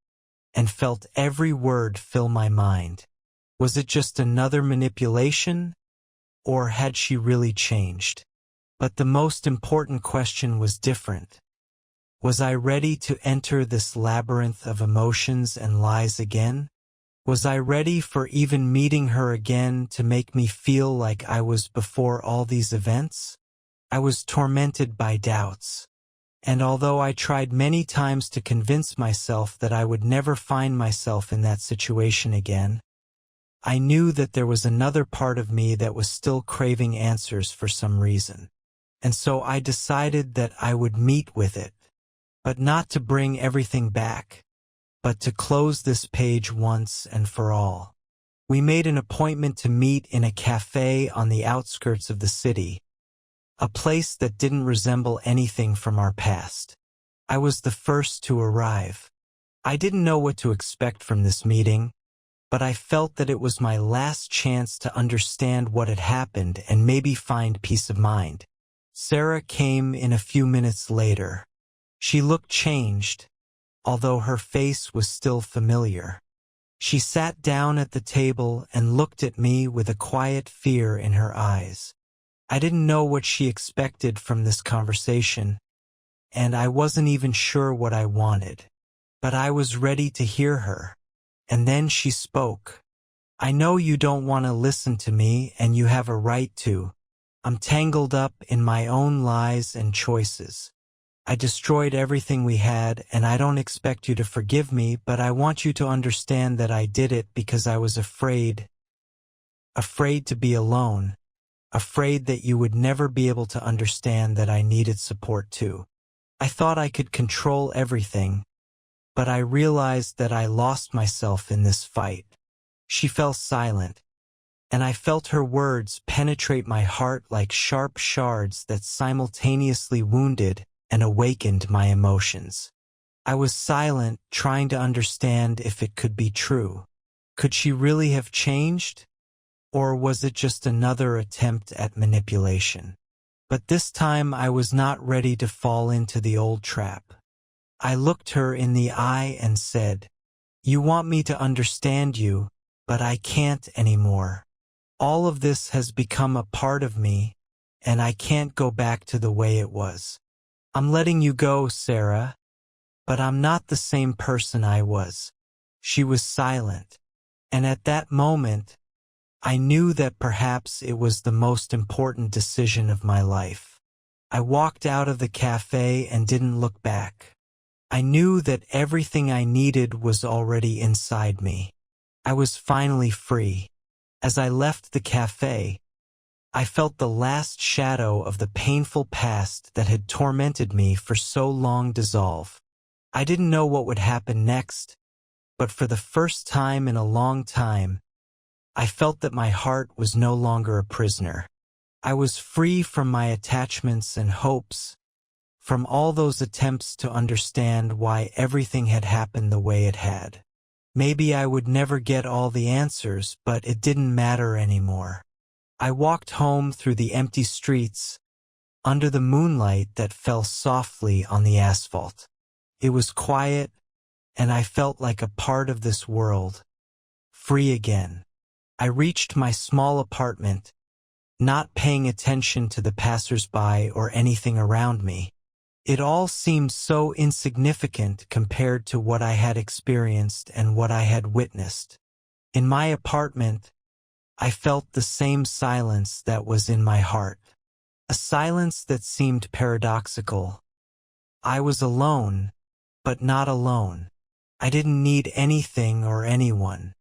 and felt every word fill my mind. Was it just another manipulation, or had she really changed? But the most important question was different. Was I ready to enter this labyrinth of emotions and lies again? Was I ready for even meeting her again to make me feel like I was before all these events? I was tormented by doubts. And although I tried many times to convince myself that I would never find myself in that situation again, I knew that there was another part of me that was still craving answers for some reason. And so I decided that I would meet with it, but not to bring everything back, but to close this page once and for all. We made an appointment to meet in a cafe on the outskirts of the city, a place that didn't resemble anything from our past. I was the first to arrive. I didn't know what to expect from this meeting, but I felt that it was my last chance to understand what had happened and maybe find peace of mind. Sarah came in a few minutes later. She looked changed, although her face was still familiar. She sat down at the table and looked at me with a quiet fear in her eyes. I didn't know what she expected from this conversation, and I wasn't even sure what I wanted. But I was ready to hear her. And then she spoke. I know you don't want to listen to me, and you have a right to. I'm tangled up in my own lies and choices. I destroyed everything we had, and I don't expect you to forgive me, but I want you to understand that I did it because I was afraid to be alone, afraid that you would never be able to understand that I needed support too. I thought I could control everything, but I realized that I lost myself in this fight." She fell silent, and I felt her words penetrate my heart like sharp shards that simultaneously wounded and awakened my emotions. I was silent, trying to understand if it could be true. Could she really have changed? Or was it just another attempt at manipulation? But this time I was not ready to fall into the old trap. I looked her in the eye and said, "You want me to understand you, but I can't anymore. All of this has become a part of me, and I can't go back to the way it was. I'm letting you go, Sarah, but I'm not the same person I was." She was silent, and at that moment, I knew that perhaps it was the most important decision of my life. I walked out of the cafe and didn't look back. I knew that everything I needed was already inside me. I was finally free. As I left the cafe, I felt the last shadow of the painful past that had tormented me for so long dissolve. I didn't know what would happen next, but for the first time in a long time, I felt that my heart was no longer a prisoner. I was free from my attachments and hopes, from all those attempts to understand why everything had happened the way it had. Maybe I would never get all the answers, but it didn't matter anymore. I walked home through the empty streets, under the moonlight that fell softly on the asphalt. It was quiet, and I felt like a part of this world, free again. I reached my small apartment, not paying attention to the passers-by or anything around me. It all seemed so insignificant compared to what I had experienced and what I had witnessed. In my apartment, I felt the same silence that was in my heart, a silence that seemed paradoxical. I was alone, but not alone. I didn't need anything or anyone.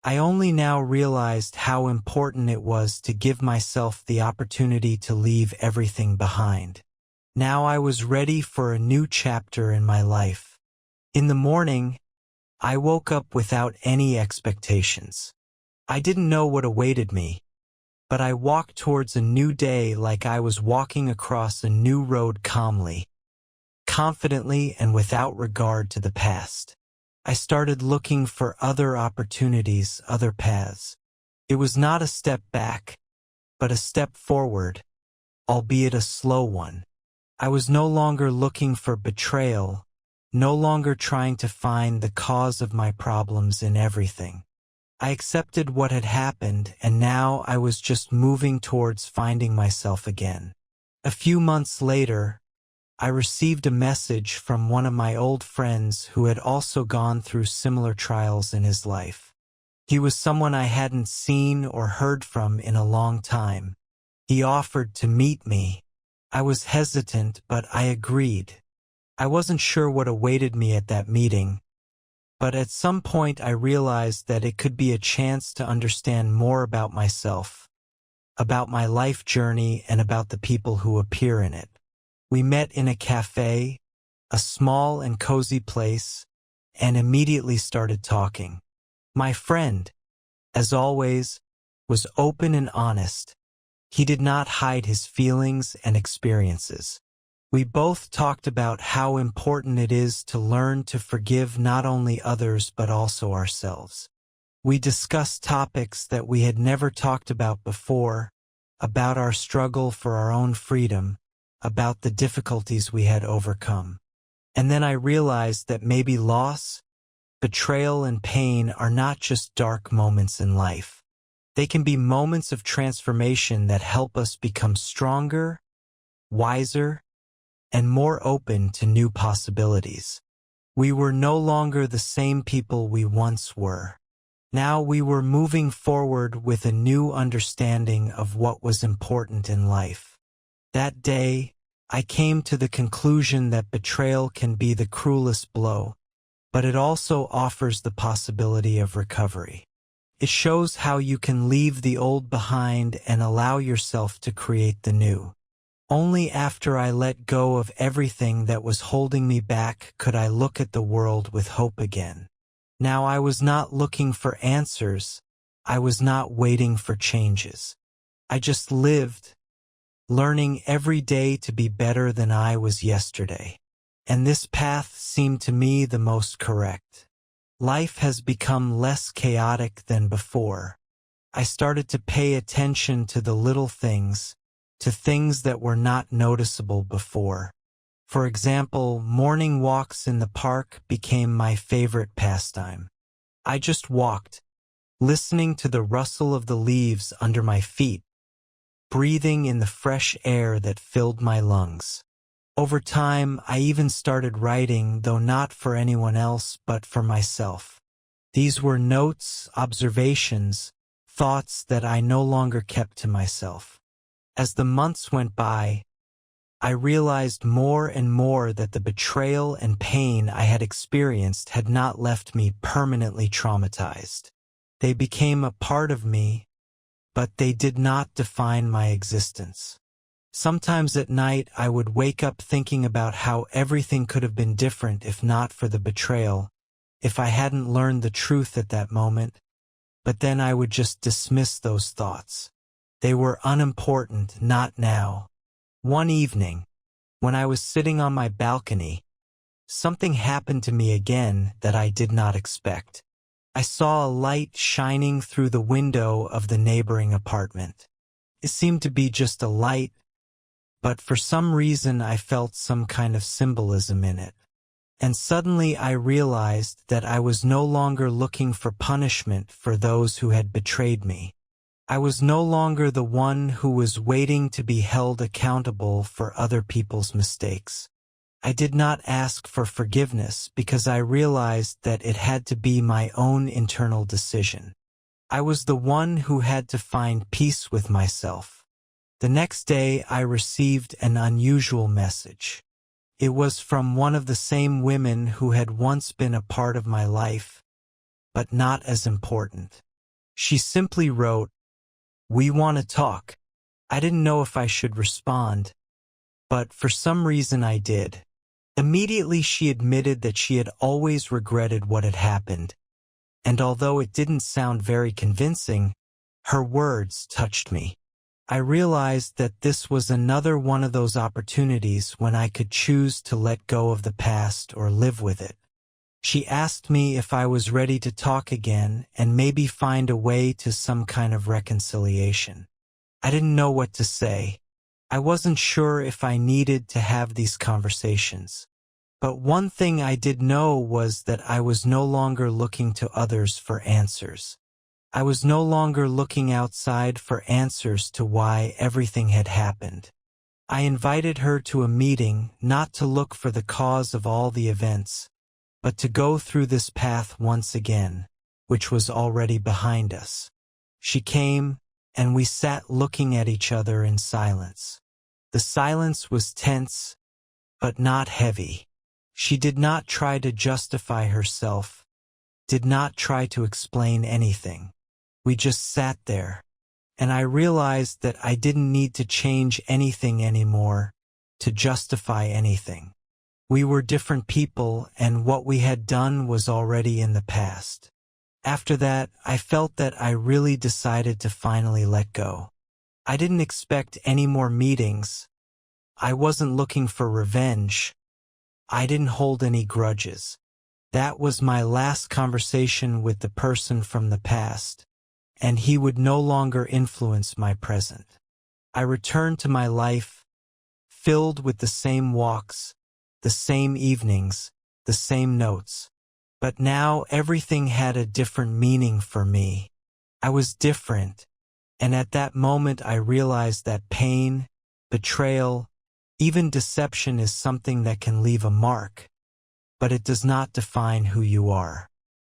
I only now realized how important it was to give myself the opportunity to leave everything behind. Now I was ready for a new chapter in my life. In the morning, I woke up without any expectations. I didn't know what awaited me, but I walked towards a new day like I was walking across a new road calmly, confidently, and without regard to the past. I started looking for other opportunities, other paths. It was not a step back, but a step forward, albeit a slow one. I was no longer looking for betrayal, no longer trying to find the cause of my problems in everything. I accepted what had happened, and now I was just moving towards finding myself again. A few months later, I received a message from one of my old friends who had also gone through similar trials in his life. He was someone I hadn't seen or heard from in a long time. He offered to meet me. I was hesitant, but I agreed. I wasn't sure what awaited me at that meeting, but at some point I realized that it could be a chance to understand more about myself, about my life journey, and about the people who appear in it. We met in a cafe, a small and cozy place, and immediately started talking. My friend, as always, was open and honest. He did not hide his feelings and experiences. We both talked about how important it is to learn to forgive not only others but also ourselves. We discussed topics that we had never talked about before, about our struggle for our own freedom, about the difficulties we had overcome. And then I realized that maybe loss, betrayal, and pain are not just dark moments in life. They can be moments of transformation that help us become stronger, wiser, and more open to new possibilities. We were no longer the same people we once were. Now we were moving forward with a new understanding of what was important in life. That day, I came to the conclusion that betrayal can be the cruelest blow, but it also offers the possibility of recovery. It shows how you can leave the old behind and allow yourself to create the new. Only after I let go of everything that was holding me back could I look at the world with hope again. Now I was not looking for answers. I was not waiting for changes. I just lived, learning every day to be better than I was yesterday. And this path seemed to me the most correct. Life has become less chaotic than before. I started to pay attention to the little things, to things that were not noticeable before. For example, morning walks in the park became my favorite pastime. I just walked, listening to the rustle of the leaves under my feet, breathing in the fresh air that filled my lungs. Over time, I even started writing, though not for anyone else but for myself. These were notes, observations, thoughts that I no longer kept to myself. As the months went by, I realized more and more that the betrayal and pain I had experienced had not left me permanently traumatized. They became a part of me, but they did not define my existence. Sometimes at night I would wake up thinking about how everything could have been different if not for the betrayal, if I hadn't learned the truth at that moment, but then I would just dismiss those thoughts. They were unimportant, not now. One evening, when I was sitting on my balcony, something happened to me again that I did not expect. I saw a light shining through the window of the neighboring apartment. It seemed to be just a light, but for some reason I felt some kind of symbolism in it. And suddenly I realized that I was no longer looking for punishment for those who had betrayed me. I was no longer the one who was waiting to be held accountable for other people's mistakes. I did not ask for forgiveness because I realized that it had to be my own internal decision. I was the one who had to find peace with myself. The next day I received an unusual message. It was from one of the same women who had once been a part of my life, but not as important. She simply wrote, "We want to talk." I didn't know if I should respond, but for some reason I did. Immediately she admitted that she had always regretted what had happened, and although it didn't sound very convincing, her words touched me. I realized that this was another one of those opportunities when I could choose to let go of the past or live with it. She asked me if I was ready to talk again and maybe find a way to some kind of reconciliation. I didn't know what to say. I wasn't sure if I needed to have these conversations. But one thing I did know was that I was no longer looking to others for answers. I was no longer looking outside for answers to why everything had happened. I invited her to a meeting not to look for the cause of all the events, but to go through this path once again, which was already behind us. She came, and we sat looking at each other in silence. The silence was tense, but not heavy. She did not try to justify herself, did not try to explain anything. We just sat there, and I realized that I didn't need to change anything anymore, to justify anything. We were different people, and what we had done was already in the past. After that, I felt that I really decided to finally let go. I didn't expect any more meetings. I wasn't looking for revenge. I didn't hold any grudges. That was my last conversation with the person from the past, and he would no longer influence my present. I returned to my life, filled with the same walks, the same evenings, the same notes. But now everything had a different meaning for me. I was different, and at that moment I realized that pain, betrayal, even deception is something that can leave a mark, but it does not define who you are.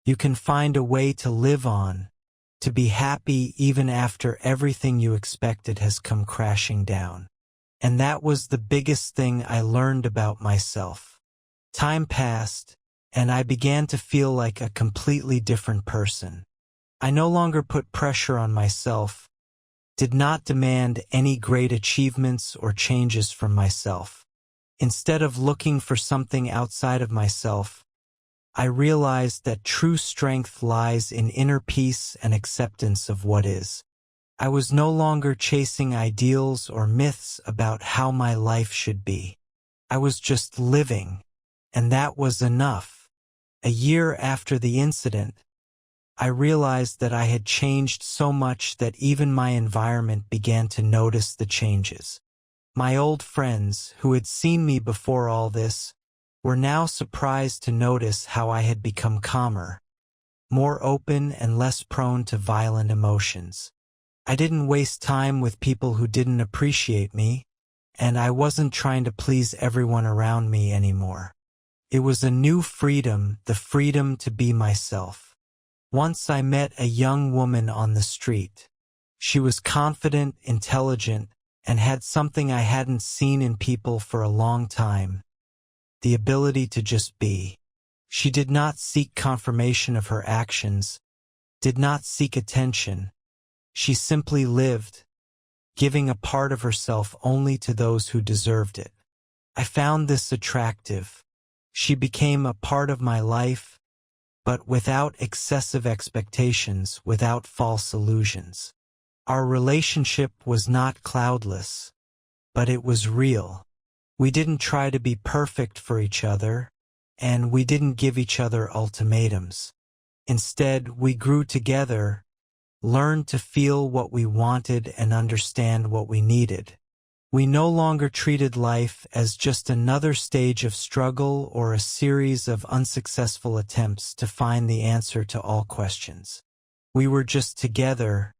You can find a way to live on, to be happy even after everything you expected has come crashing down. And that was the biggest thing I learned about myself. Time passed, and I began to feel like a completely different person. I no longer put pressure on myself, did not demand any great achievements or changes from myself. Instead of looking for something outside of myself, I realized that true strength lies in inner peace and acceptance of what is. I was no longer chasing ideals or myths about how my life should be. I was just living, and that was enough. A year after the incident, I realized that I had changed so much that even my environment began to notice the changes. My old friends, who had seen me before all this, were now surprised to notice how I had become calmer, more open and less prone to violent emotions. I didn't waste time with people who didn't appreciate me, and I wasn't trying to please everyone around me anymore. It was a new freedom, the freedom to be myself. Once I met a young woman on the street. She was confident, intelligent, and had something I hadn't seen in people for a long time: the ability to just be. She did not seek confirmation of her actions, did not seek attention. She simply lived, giving a part of herself only to those who deserved it. I found this attractive. She became a part of my life, but without excessive expectations, without false illusions. Our relationship was not cloudless, but it was real. We didn't try to be perfect for each other, and we didn't give each other ultimatums. Instead, we grew together, learned to feel what we wanted and understand what we needed. We no longer treated life as just another stage of struggle or a series of unsuccessful attempts to find the answer to all questions. We were just together,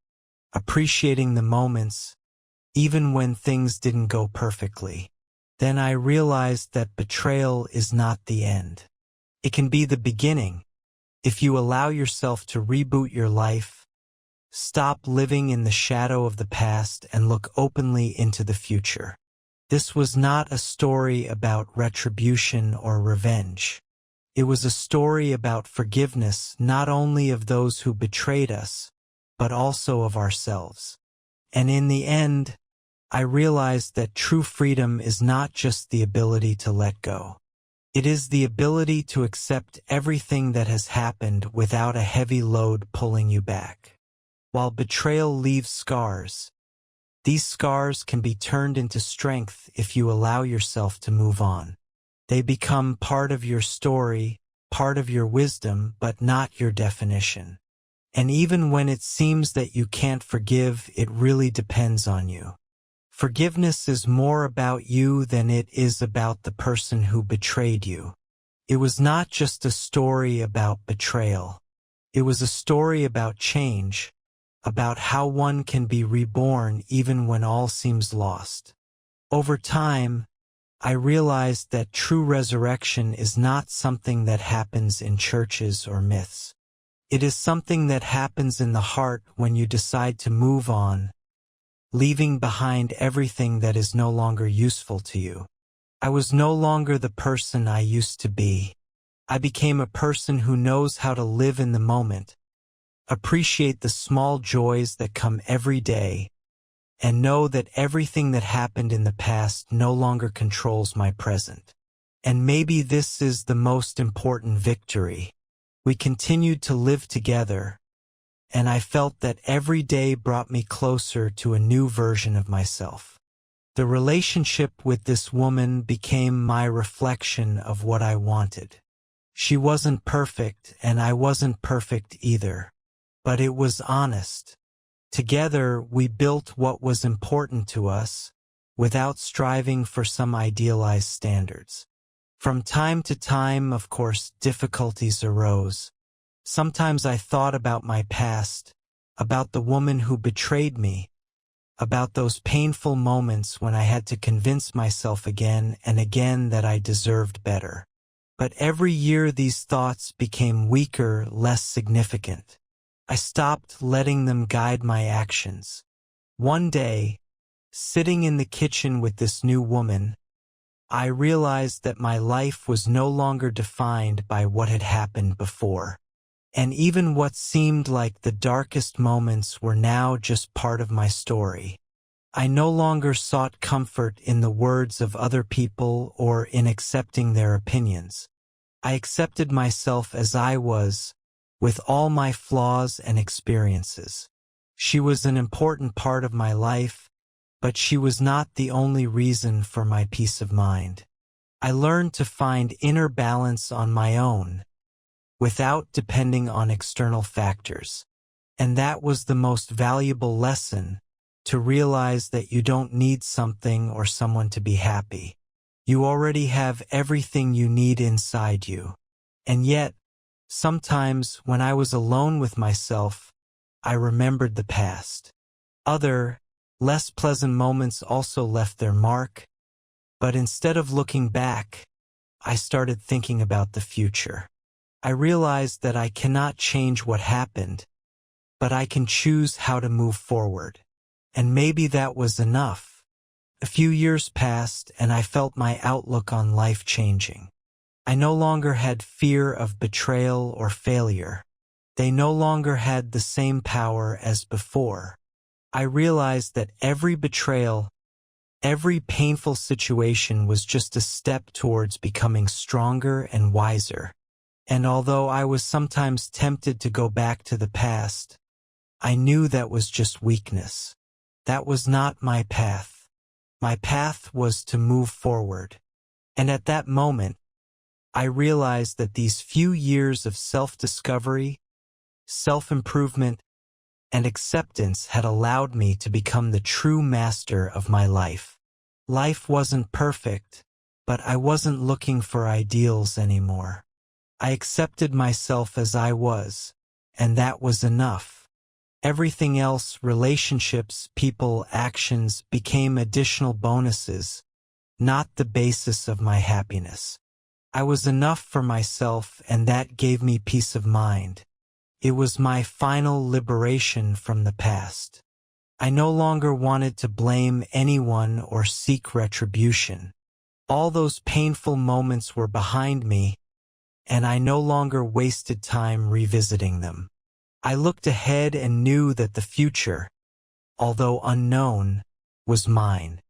appreciating the moments, even when things didn't go perfectly. Then I realized that betrayal is not the end. It can be the beginning. If you allow yourself to reboot your life, stop living in the shadow of the past and look openly into the future. This was not a story about retribution or revenge. It was a story about forgiveness, not only of those who betrayed us, but also of ourselves. And in the end, I realized that true freedom is not just the ability to let go. It is the ability to accept everything that has happened without a heavy load pulling you back. While betrayal leaves scars, these scars can be turned into strength if you allow yourself to move on. They become part of your story, part of your wisdom, but not your definition. And even when it seems that you can't forgive, it really depends on you. Forgiveness is more about you than it is about the person who betrayed you. It was not just a story about betrayal. It was a story about change, about how one can be reborn even when all seems lost. Over time, I realized that true resurrection is not something that happens in churches or myths. It is something that happens in the heart when you decide to move on, leaving behind everything that is no longer useful to you. I was no longer the person I used to be. I became a person who knows how to live in the moment, appreciate the small joys that come every day, and know that everything that happened in the past no longer controls my present. And maybe this is the most important victory. We continued to live together, and I felt that every day brought me closer to a new version of myself. The relationship with this woman became my reflection of what I wanted. She wasn't perfect, and I wasn't perfect either. But it was honest. Together, we built what was important to us, without striving for some idealized standards. From time to time, of course, difficulties arose. Sometimes I thought about my past, about the woman who betrayed me, about those painful moments when I had to convince myself again and again that I deserved better. But every year these thoughts became weaker, less significant. I stopped letting them guide my actions. One day, Sitting in the kitchen with this new woman, I realized that my life was no longer defined by what had happened before. And even what seemed like the darkest moments were now just part of my story. I no longer sought comfort in the words of other people or in accepting their opinions. I accepted myself as I was, with all my flaws and experiences. She was an important part of my life, but she was not the only reason for my peace of mind. I learned to find inner balance on my own, without depending on external factors. And that was the most valuable lesson, to realize that you don't need something or someone to be happy. You already have everything you need inside you. And yet, sometimes when I was alone with myself, I remembered the past. Other, less pleasant moments also left their mark, but instead of looking back, I started thinking about the future. I realized that I cannot change what happened, but I can choose how to move forward. And maybe that was enough. A few years passed and I felt my outlook on life changing. I no longer had fear of betrayal or failure. They no longer had the same power as before. I realized that every betrayal, every painful situation was just a step towards becoming stronger and wiser. And although I was sometimes tempted to go back to the past, I knew that was just weakness. That was not my path. My path was to move forward. And at that moment, I realized that these few years of self-discovery, self-improvement, and acceptance had allowed me to become the true master of my life. Life wasn't perfect, but I wasn't looking for ideals anymore. I accepted myself as I was, and that was enough. Everything else, relationships, people, actions, became additional bonuses, not the basis of my happiness. I was enough for myself, and that gave me peace of mind. It was my final liberation from the past. I no longer wanted to blame anyone or seek retribution. All those painful moments were behind me, and I no longer wasted time revisiting them. I looked ahead and knew that the future, although unknown, was mine.